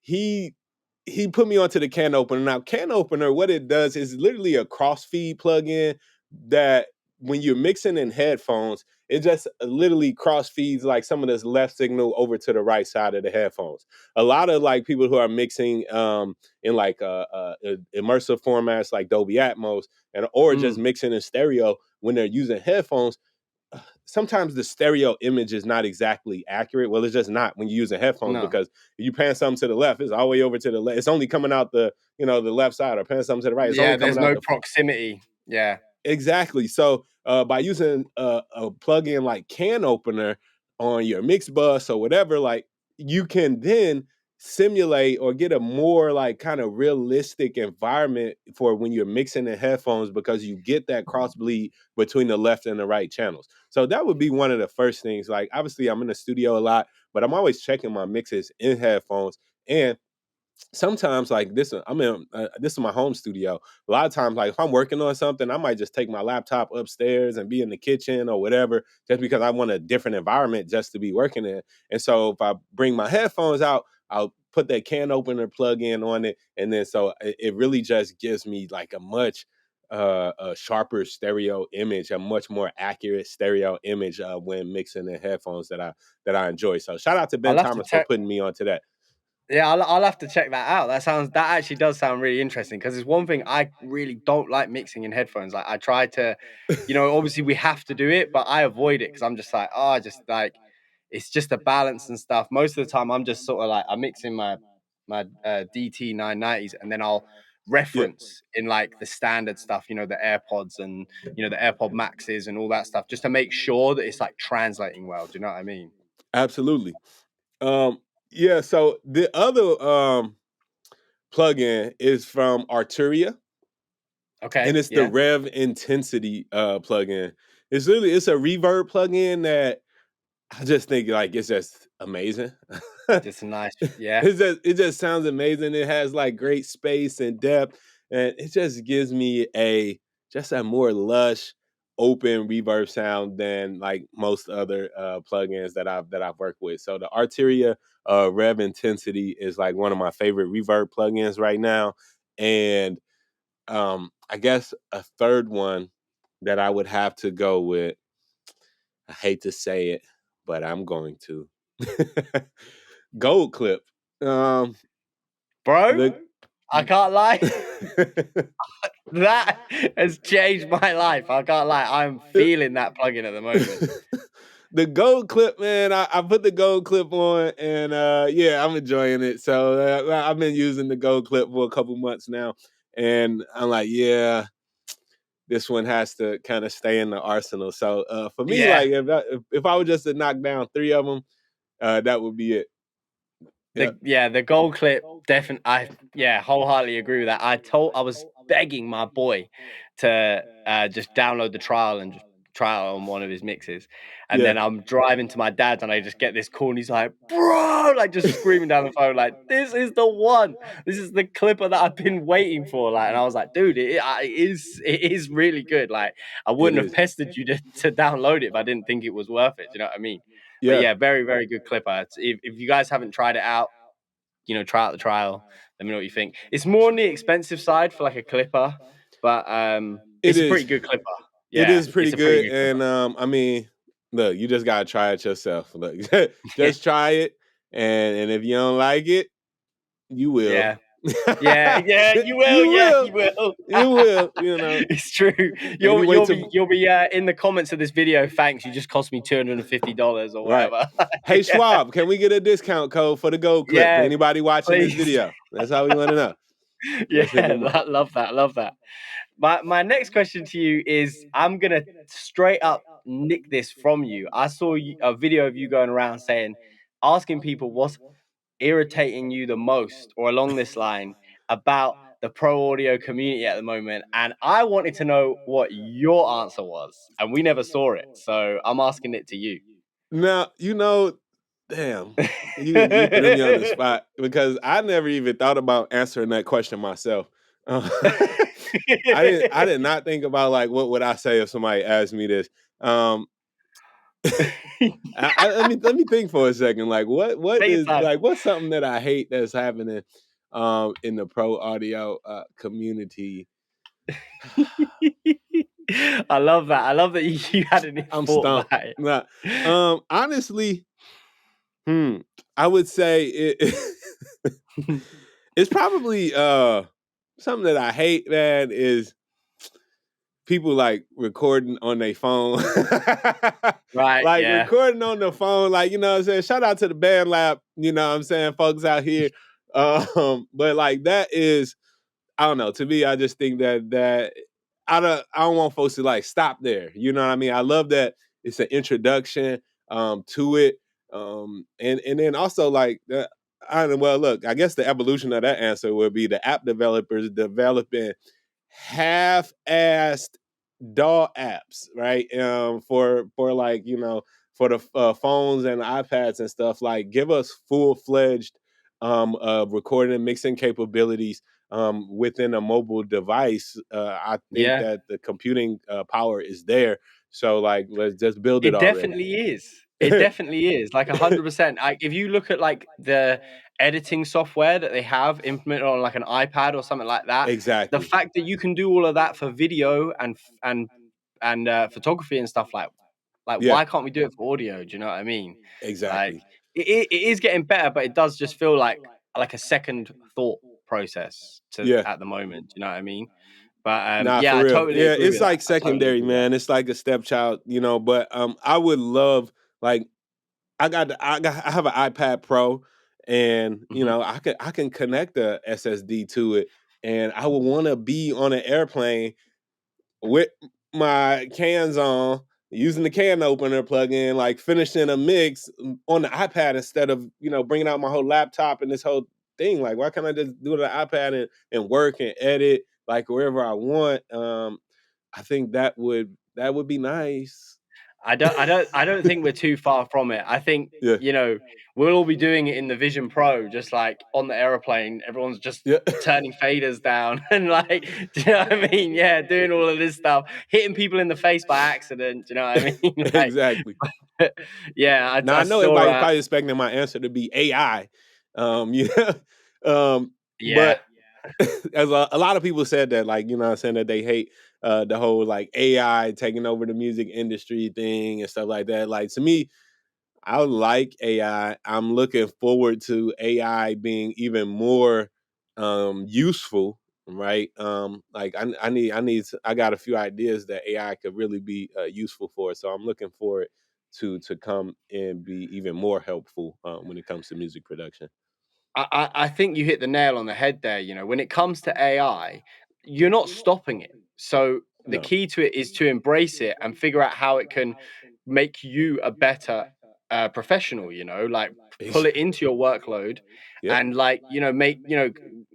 He he put me onto the can opener. Now, can opener, what it does is literally a crossfeed plugin that when you're mixing in headphones, it just literally cross feeds like some of this left signal over to the right side of the headphones. A lot of like people who are mixing in like immersive formats like Dolby Atmos and or just Mm, mixing in stereo when they're using headphones, sometimes the stereo image is not exactly accurate. Well, it's just not when you're using headphones no. because if you pan something to the left, it's all the way over to the left. It's only coming out the left side, or pan something to the right, it's only Yeah, there's coming out no the proximity. Yeah. exactly. So by using a plugin like Can Opener on your mix bus or whatever, like you can then simulate or get a more like kind of realistic environment for when you're mixing the headphones because you get that cross bleed between the left and the right channels. So that would be one of the first things. Like obviously I'm in the studio a lot, but I'm always checking my mixes in headphones. And sometimes like this is my home studio. A lot of times like if I'm working on something, I might just take my laptop upstairs and be in the kitchen or whatever just because I want a different environment just to be working in. And so if I bring my headphones out, I'll put that can opener plug in on it, and then so it really just gives me like a much a sharper stereo image, a much more accurate stereo image when mixing in headphones that I enjoy. So shout out to Ben I'll have to Thomas for check. putting me onto that. Yeah, I'll have to check that out. That actually does sound really interesting, because it's one thing I really don't like mixing in headphones. Like, I try to, obviously we have to do it, but I avoid it because I'm just like, oh, just like it's just a balance and stuff. Most of the time, I'm just sort of like I'm mixing my DT 990s, and then I'll Yeah. reference in like the standard stuff, the AirPods and the AirPod Maxes and all that stuff, just to make sure that it's like translating well. Do you know what I mean? Absolutely. Um, yeah, so the other plugin is from Arturia, and Okay. it's the Yeah. Rev Intensity plugin. It's a reverb plugin that I just think like it's just amazing. Just a nice. Yeah. It just sounds amazing. It has like great space and depth, and it just gives me a more lush, open reverb sound than like most other plugins that I've worked with. So the Arteria Rev Intensity is like one of my favorite reverb plugins right now, and I guess a third one that I would have to go with. I hate to say it, but I'm going to. Gold Clip. Bro, The I can't lie. That has changed my life. I can't lie. I'm feeling that plugin at the moment. The gold clip, man. I put the gold clip on, and yeah, I'm enjoying it. So I've been using the gold clip for a couple months now, and I'm like, yeah, this one has to kind of stay in the arsenal. So for me, Yeah. like if I were just to knock down 3 of them, that would be it. Yeah, The gold clip definitely. Wholeheartedly agree with that. I was begging my boy to just download the trial and just try it on one of his mixes. And yeah, then I'm driving to my dad's and I just get this call and he's like, bro, like just screaming down the phone, like, this is the one. This is the clipper that I've been waiting for. Like, and I was like, dude, it is really good. Like, I it wouldn't have is. pestered you to download it if I didn't think it was worth it. Do you know what I mean? But Yeah, yeah, very, very good clipper. If you guys haven't tried it out, try out the trial. Let me know what you think. It's more on the expensive side for like a clipper, but it it's a is. pretty good clipper. It Yeah, is pretty it's a pretty good, good clipper. and I mean, look, you just gotta try it yourself. Look, just try it, and if you don't like it, you will. Yeah, yeah. You will. You Yeah, will. you will. You will. You know. It's true. Maybe wait till You'll be in the comments of this video. Thanks, you just cost me $250 or right. whatever. Hey Yeah, Schwab, can we get a discount code for the gold clip for yeah. anybody watching this Please. video? That's how we want to know. Just hit Yeah, them up. love that. Love that. My next question to you is I'm gonna straight up nick this from you. I saw a video of you going around saying, asking people what's irritating you the most, or along this line, about the pro audio community at the moment. And I wanted to know what your answer was, and we never saw it. So I'm asking it to you. Now, damn, you threw me on the spot because I never even thought about answering that question myself. Uh, I did not think about like what would I say if somebody asked me this. Um, let me think for a second. Like what Take your is time. like what's something that I hate that's happening in the pro audio community. I love that. I love that you hadn't even I'm thought stumped. about Nah, it. honestly, hmm, I would say it's probably something that I hate, man, is people like recording on their phone. Right, Like yeah. recording on the phone, like, you know what I'm saying? Shout out to the band lab, you know what I'm saying, folks out here. But like that is, I don't know. To me, I just think that I don't want folks to like stop there. You know what I mean? I love that it's an introduction to it. And then also like I don't know, well, look, I guess the evolution of that answer would be the app developers developing half-assed DAW apps, right? For like for the phones and iPads and stuff. Like, give us full-fledged recording and mixing capabilities within a mobile device. I think Yeah. that the computing power is there. So like, let's just build it It already. definitely is. It definitely is, like 100%. If you look at like the editing software that they have implemented on like an iPad or something like that, the Exactly. fact that you can do all of that for video and photography and stuff, like Yeah. why can't we do it for audio? Do you know what I mean? Like Exactly. it is getting better, but it does just feel like a second thought process to Yeah. at the moment. Do you know what I mean? But Nah, yeah, for I real. totally Yeah, agree it's with that. like I totally secondary, agree with that. man. It's like a stepchild, but I would love like I have an iPad Pro, and Mhm. I can connect the SSD to it, and I would want to be on an airplane with my cans on, using the can opener plug-in, like finishing a mix on the iPad instead of bringing out my whole laptop and this whole thing. Like, why can't I just do it on the iPad and work and edit like wherever I want? I think that would be nice. I don't think we're too far from it. I think, Yeah. we'll all be doing it in the Vision Pro, just like on the aeroplane, everyone's just Yeah. turning faders down and like, do you know what I mean? Yeah, doing all of this stuff, hitting people in the face by accident. Do you know what I mean? Like, Exactly. yeah, Now I I know saw everybody's probably expecting my answer to be AI. Yeah. yeah. But as a lot of people said that, like, I'm saying that they hate the whole like AI taking over the music industry thing and stuff like that. Like, to me, I like AI. I'm looking forward to AI being even more useful. right? Like I got a few ideas that AI could really be useful for. So I'm looking forward to come and be even more helpful when it comes to music production. I think you hit the nail on the head there. You know, when it comes to AI, you're not stopping it. So the No. key to it is to embrace it and figure out how it can make you a better professional. You know, like pull it into your workload, Yep. and like make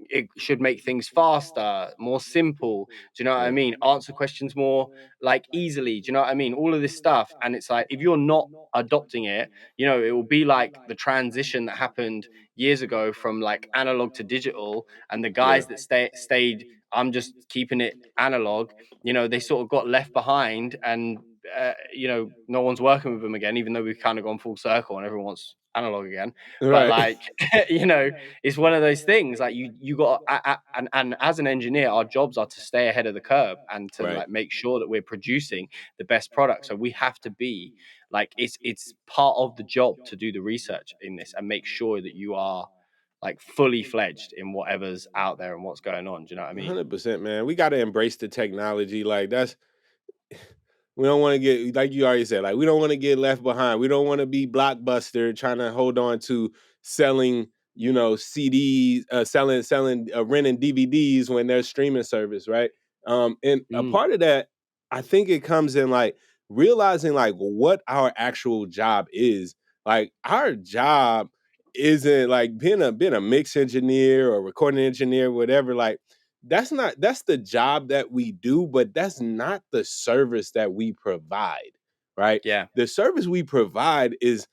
it should make things faster, more simple. Do you know what I Right. mean? Answer questions more like easily. Do you know what I mean? All of this stuff, and it's like if you're not adopting it, it will be like the transition that happened years ago from like analog to digital, and the Yeah. guys that stayed, I'm just keeping it analog, they sort of got left behind, and no one's working with them again, even though we've kind of gone full circle and everyone wants analog again. But Right. like it's one of those things, like you got and as an engineer, our jobs are to stay ahead of the curve and to Right. like make sure that we're producing the best product. So we have to be like it's part of the job to do the research in this and make sure that you are like fully fledged in whatever's out there and what's going on. Do you know what I mean? 100%, man. We got to embrace the technology. Like that's we don't want to get like you already said, like we don't want to get left behind. We don't want to be Blockbuster trying to hold on to selling, CDs, selling renting DVDs when there's streaming service, right? And a Mm, part of that, I think it comes in like realizing like what our actual job is. Like our job isn't like being a mix engineer or recording engineer, whatever. Like that's the job that we do, but that's not the service that we provide, right? yeah. The service we provide is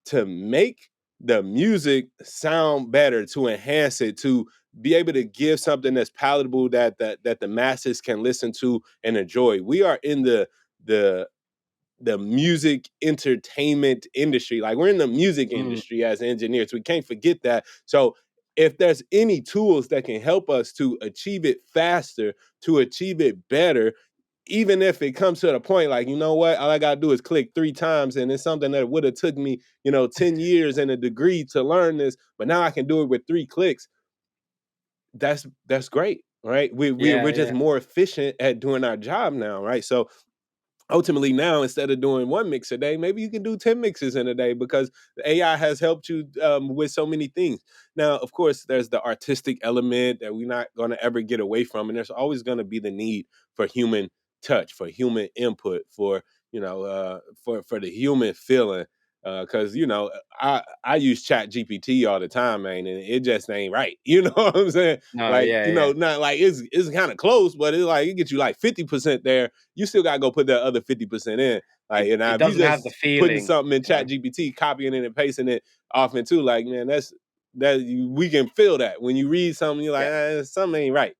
to make the music sound better, to enhance it, to be able to give something that's palatable that the masses can listen to and enjoy. We are in the the music entertainment industry. Like we're in the music Mm, industry as engineers. We can't forget that. So if there's any tools that can help us to achieve it faster, to achieve it better, even if it comes to the point like, you know what, all I gotta do is click 3 times and it's something that would have took me, 10 years and a degree to learn this, but now I can do it with 3 clicks. That's great. Right. yeah, We're just yeah, more efficient at doing our job now. Right. So ultimately now instead of doing 1 mix a day, maybe you can do 10 mixes in a day because the AI has helped you with so many things. Now of course there's the artistic element that we're not going to ever get away from, and there's always going to be the need for human touch, for human input, for for the human feeling, because I use chat gpt all the time, man, and it just ain't right. You know what I'm saying? no, Like, yeah, yeah. not like it's kind of close, but it's like it gets you like 50% there. You still gotta go put that other 50% in. Like, it, and now it if you doesn't have the just putting feeling, something in you know. Chat GPT, copying it and pasting it off into, like, man, we can feel that when you read something, you're like, Yeah, something ain't right.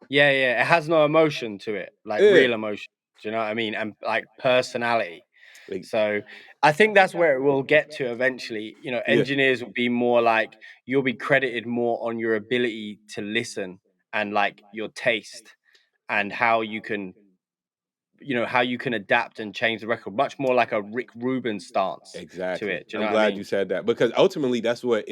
yeah, it has no emotion to it, like Yeah, real emotion. Do you know what I mean? And like personality. like, So I think that's where it will get to eventually. yeah, Engineers will be more like you'll be credited more on your ability to listen and like your taste and how you can adapt and change the record, much more like a Rick Rubin stance to exactly. it. Do you know I'm what I glad you mean? said that because ultimately that's what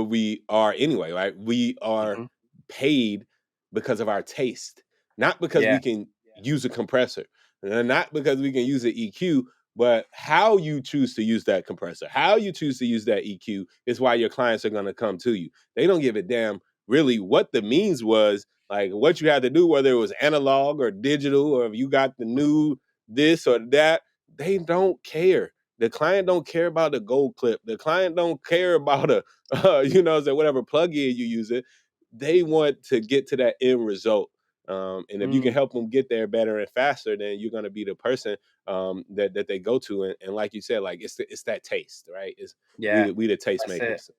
we are anyway, right? We are Mhm. paid because of our taste, not because we Yeah. can use a compressor, and not because we can use an EQ, but how you choose to use that compressor, how you choose to use that EQ is why your clients are going to come to you. They don't give a damn really what the means was, like what you had to do, whether it was analog or digital, or if you got the new this or that. They don't care. The client don't care about the gold clip. The client don't care about so whatever plugin you use it. They want to get to that end result. And if you can Mm, help them get there better and faster, then you're going to be the person that they go to. And like you said, like it's that taste, right? It's yeah. we the taste That's it. makers.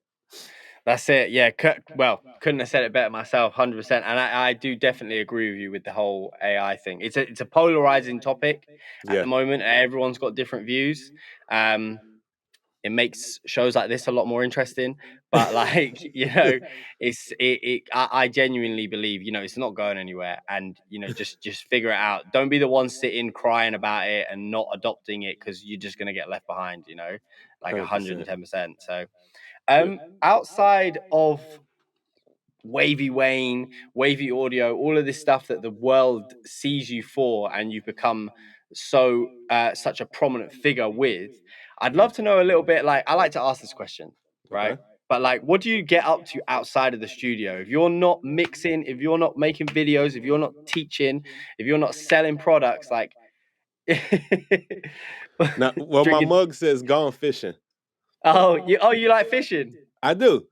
That's it. Yeah. Well, couldn't have said it better myself. 100%. And I do definitely agree with you with the whole AI thing. It's a polarizing topic at Yeah, the moment. Everyone's got different views. Um, it makes shows like this a lot more interesting. But like, I genuinely believe, it's not going anywhere. And, just figure it out. Don't be the one sitting crying about it and not adopting it because you're just gonna get left behind, like 100%. 110%. So Yeah. outside of Wavy Wayne, Wavy Audio, all of this stuff that the world sees you for, and you've become such a prominent figure with. I'd Yeah. love to know a little bit. Like, I like to ask this question, right? Okay. But like, what do you get up to outside of the studio? If you're not mixing, if you're not making videos, if you're not teaching, if you're not selling products, like Now, well, my drinking. mug says "Gone fishing." Oh, you like fishing? I do.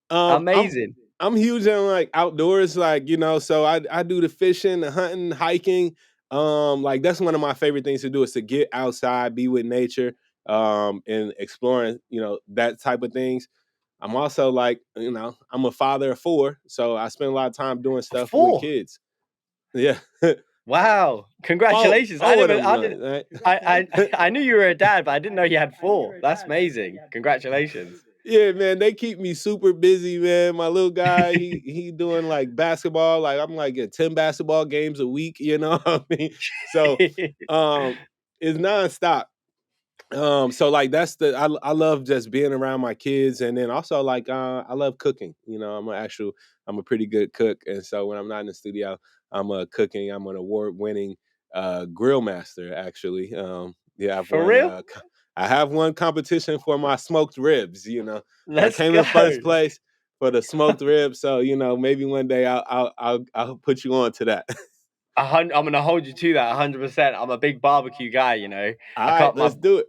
Um, I'm Amazing. I'm huge on like outdoors, like so I do the fishing, the hunting, hiking. Like that's one of my favorite things to do is to get outside, be with nature, and exploring, that type of things. I'm also like, I'm a father of four, so I spend a lot of time doing stuff with Four. kids. Yeah. Wow. four, Congratulations. four of them joints, right? I knew you were a dad, but I didn't know you had four. That's amazing. Congratulations. Yeah, man, they keep me super busy, man. My little guy, he doing like basketball. Like I'm like at 10 basketball games a week, you know what I mean? So um it's nonstop. So like that's I love just being around my kids, and then also like I love cooking. I'm a pretty good cook, and so when I'm not in the studio, I'm cooking. I'm an award-winning grill master actually. Yeah, For real? I have won competition for my smoked ribs, So I Let's came go. in first place for the smoked ribs, so maybe one day I'll put you on to that. I'm gonna hold you to that 100%. I'm a big barbecue guy, you know. All I right, can't my let's do it.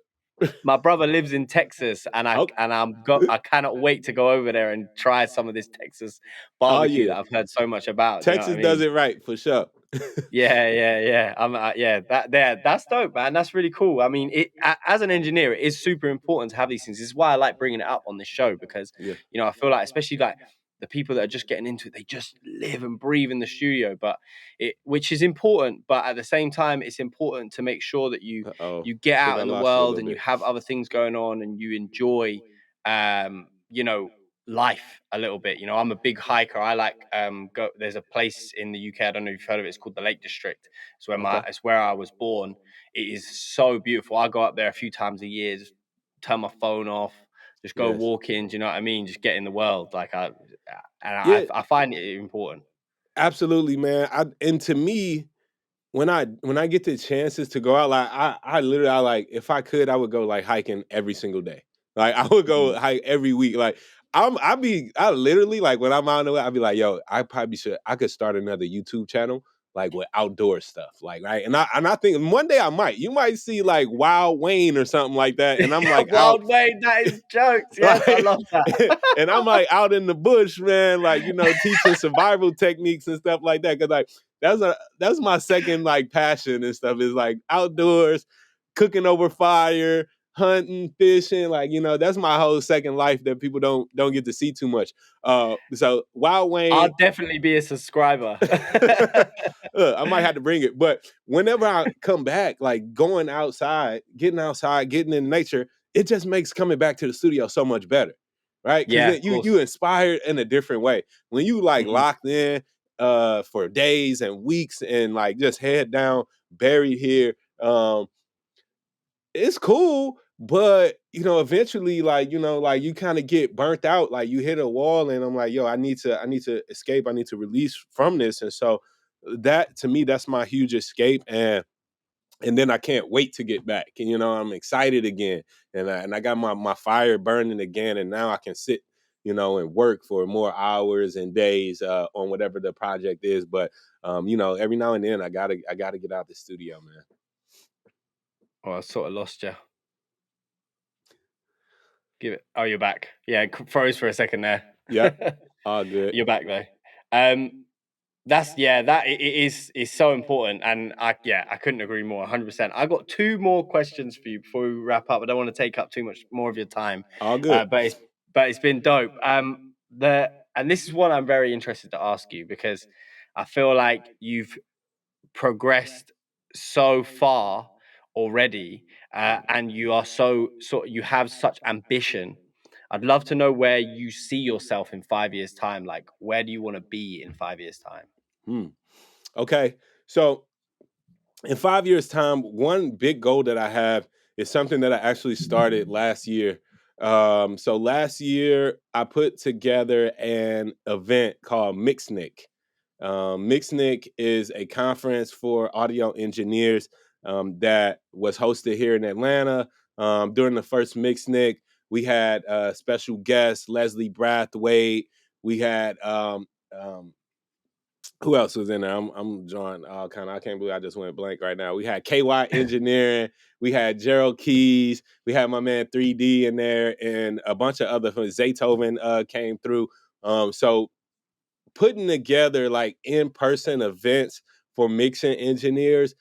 my brother lives in Texas, and Okay. I cannot wait to go over there and try some of this Texas Oh barbecue yeah. that I've heard so much about. Do you know what I Texas does mean? it right for sure. Yeah. That's dope, man. That's really cool. I mean, as an engineer, it is super important to have these things. This is why I like bringing it up on this show because Yeah. I feel like, especially like the people that are just getting into it, they just live and breathe in the studio. But which is important, but at the same time, it's important to make sure that Uh-oh. you get I think out I in the lost you a world little and you bit. have other things going on and you enjoy, um, you know, life a little bit. I'm a big hiker. I like go there's a place in the UK, I don't know if you've heard of it, it's called the Lake District. Okay. It's where I was born. It is so beautiful. I go up there a few times a year, just turn my phone off, just go Yes. walking, do you know what I mean? Just get in the world. Yeah, I find it important. absolutely, man. And to me, when I get the chances to go out, like I literally I like if I could, I would go like hiking every single day. Like I would go Mhm. hike every week. Like I literally like when I'm out on the way, I'd be like, yo, I could start another YouTube channel like with outdoor stuff. Like, right. And I think one day I might. You might see like Wild Wayne or something like that. And I'm like out Wild Wayne, that is jokes. Yes, I like, love that. and I'm like out in the bush, man, like teaching survival techniques and stuff like that. Cause like that's my second like passion and stuff is like outdoors, cooking over fire, hunting, fishing. Like, that's my whole second life that people don't get to see too much. So Wild I'll Wayne. definitely be a subscriber. I might have to bring it, but whenever I come back, like getting outside, getting in nature, it just makes coming back to the studio so much better, right? Because Yeah, then of you course. inspired in a different way. When you like Mhm. locked in for days and weeks and like just head down, buried here, it's cool, but eventually, like you kind of get burnt out. Like you hit a wall, and I'm like, yo, I need to escape. I need to release from this, and so that to me, that's my huge escape, and then I can't wait to get back. And I'm excited again, and I got my fire burning again, and now I can sit, and work for more hours and days on whatever the project is. But every now and then I gotta get out the studio, man. Oh, I sort of lost you. Give it. Oh, you're back. Yeah, froze for a second there. Yep, all good. You're back though. That is so important, and I couldn't agree more. 100%. I got two more questions for you before we wrap up. I don't want to take up too much more of your time, All good. but it's been dope. And this is one I'm very interested to ask you because I feel like you've progressed so far already, and you are you have such ambition. I'd love to know where you see yourself in 5 years time. Like, where do you want to be in 5 years time? Hmm. Okay. So in 5 years' time, one big goal that I have is something that I actually started last year. So last year I put together an event called Mixnick. Mixnick is a conference for audio engineers that was hosted here in Atlanta. During the first Mixnick, we had special guest Leslie Brathwaite. We had who else was in there? I'm drawing all kind of. I can't believe I just went blank right now. We had KY Engineering, we had Gerald Keys, we had my man 3D in there, and a bunch of other. Zaytoven came through. So putting together like in-person events for mixing engineers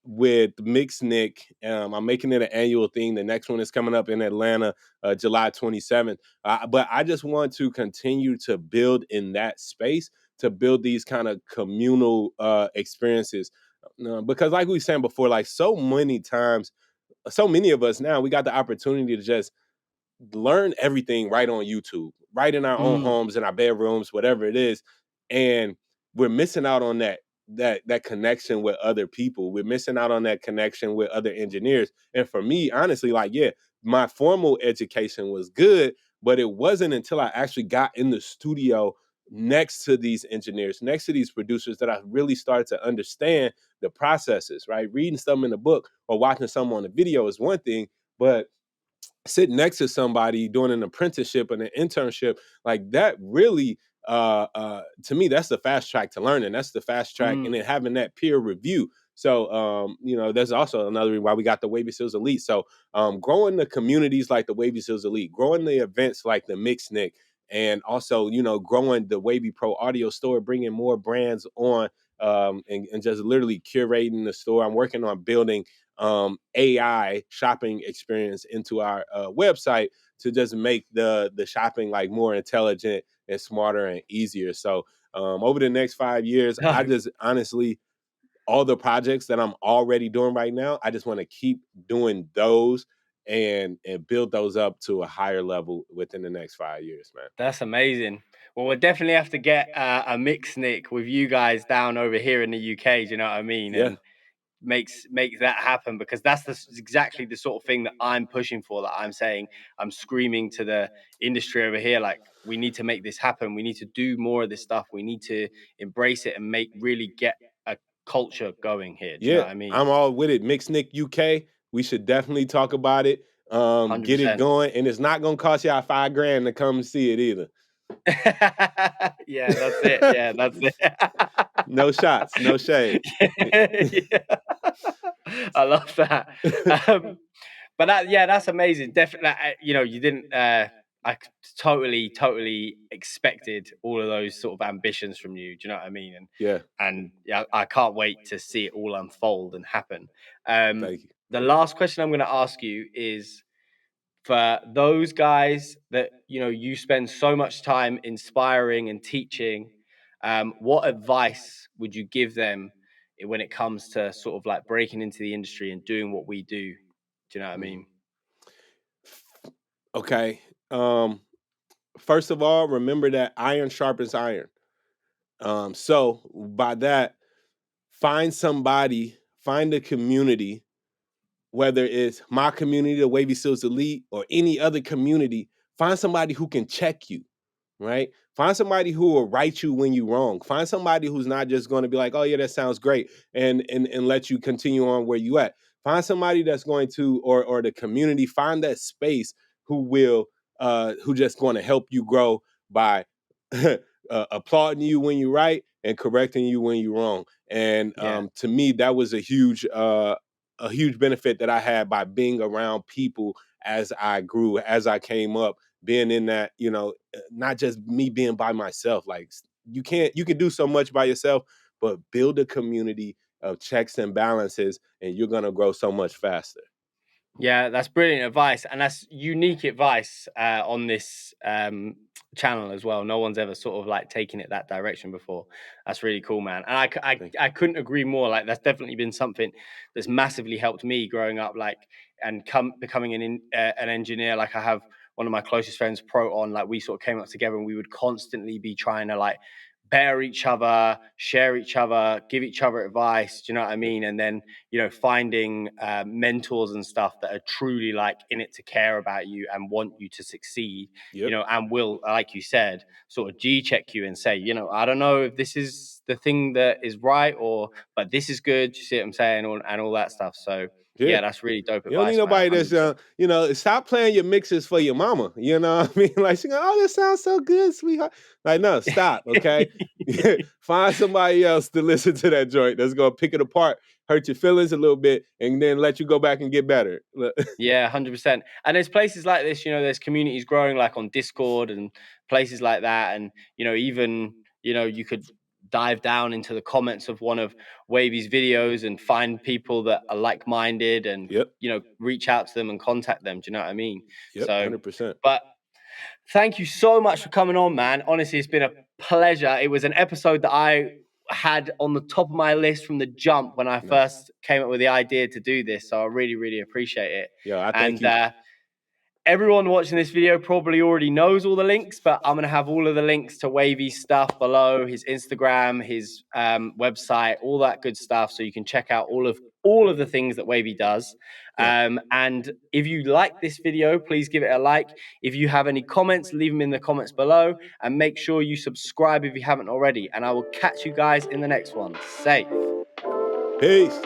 with Mixnick. I'm making it an annual thing. The next one is coming up in Atlanta, July 27th. But I just want to continue to build in that space, to build these kind of communal experiences. Because like we were saying before, like so many times, so many of us now, we got the opportunity to just learn everything right on YouTube, right in our own Mm. homes, in our bedrooms, whatever it is. And we're missing out on that connection with other people. We're missing out on that connection with other engineers. And for me, honestly, like, yeah, my formal education was good, but it wasn't until I actually got in the studio next to these engineers, next to these producers, that I really started to understand the processes, right? Reading something in the book or watching something on the video is one thing, but sitting next to somebody doing an apprenticeship and an internship, like that really to me, that's the fast track to learning. That's the fast track. And Mm. then having that peer review. So there's also another reason why we got the Wavy Seals Elite. So growing the communities like the Wavy Seals Elite, growing the events like the Mixnick, and also, growing the Wavy Pro Audio Store, bringing more brands on, and just literally curating the store. I'm working on building AI shopping experience into our website to just make the shopping like more intelligent and smarter and easier. So over the next 5 years, I No, just honestly, all the projects that I'm already doing right now, I just want to keep doing those and build those up to a higher level within the next 5 years, man. that's amazing. Well, we'll definitely have to get a mix, Nick, with you guys down over here in the UK. Do you know what I mean? Yeah. And make that happen, because exactly the sort of thing that I'm pushing for. That I'm saying, I'm screaming to the industry over here, like, we need to make this happen. We need to do more of this stuff. We need to embrace it and really get a culture going here. Do you know Yeah, what I mean? I'm all with it. Mixed UK, we should definitely talk about it. Get it 100%. going, and it's not gonna cost y'all 5 grand to come see it either. Yeah, that's it. Yeah, that's it. No shots, no shade. Yeah. I love that. Um, but yeah, that's amazing. Definitely, you didn't. Totally expected all of those sort of ambitions from you. Do you know what I mean? Yeah, And yeah, I can't wait to see it all unfold and happen. thank you. The last question I'm going to ask you is, for those guys that you spend so much time inspiring and teaching, what advice would you give them when it comes to sort of like breaking into the industry and doing what we do? Do you know what I Mhm. mean? Okay. First of all, remember that iron sharpens iron. So by that, find somebody, find a community, whether it's my community, the Wavy Seals Elite, or any other community. Find somebody who can check you, right? Find somebody who will right you when you're wrong. Find somebody who's not just going to be like, "Oh yeah, that sounds great," and let you continue on where you at. Find somebody that's going to, or the community. Find that space who will, who just going to help you grow by applauding you when you're right and correcting you when you're wrong. And Yeah. to me, that was a huge benefit that I had by being around people as I grew, as I came up, being in that, not just me being by myself. Like you can do so much by yourself, but build a community of checks and balances, and you're gonna grow so much faster. Yeah, that's brilliant advice, and that's unique advice on this channel as well. No one's ever sort of like taken it that direction before. That's really cool, man. And Thank I couldn't agree more. Like, that's definitely been something that's massively helped me growing up, like, and becoming an engineer. Like, I have one of my closest friends, Pro on. Like, we sort of came up together, and we would constantly be trying to like better each other, share each other, give each other advice. Do you know what I mean? And then, you know, finding mentors and stuff that are truly like in it to care about you and want you to succeed, you Yep. know, and will, like you said, sort of G check you and say, you know, I don't know if this is the thing that is right, or, but this is good. You see what I'm saying? And all that stuff. So, Yeah. yeah, that's really dope You don't need advice, man. nobody that's 100%. you know, stop playing your mixes for your mama. You know what I mean? Like she go, oh, this sounds so good, sweetheart. Like, no, stop, okay? Find somebody else to listen to that joint that's gonna pick it apart, hurt your feelings a little bit, and then let you go back and get better. Yeah, 100%. And there's places like this, you know, there's communities growing like on Discord and places like that. And, you know, even, you know, you could dive down into the comments of one of Wavy's videos and find people that are like-minded and, Yep. you know, reach out to them and contact them. Do you know what I mean? Yep. So, 100%. but thank you so much for coming on, man. Honestly, it's been a pleasure. It was an episode that I had on the top of my list from the jump when I Nice. first came up with the idea to do this. So I really, really appreciate it. Yo, I thank And you. everyone watching this video probably already knows all the links, but I'm going to have all of the links to Wavy's stuff below, his Instagram, his website, all that good stuff. So you can check out all of the things that Wavy does. Yeah. And if you like this video, please give it a like. If you have any comments, leave them in the comments below, and make sure you subscribe if you haven't already. And I will catch you guys in the next one. Safe. Peace.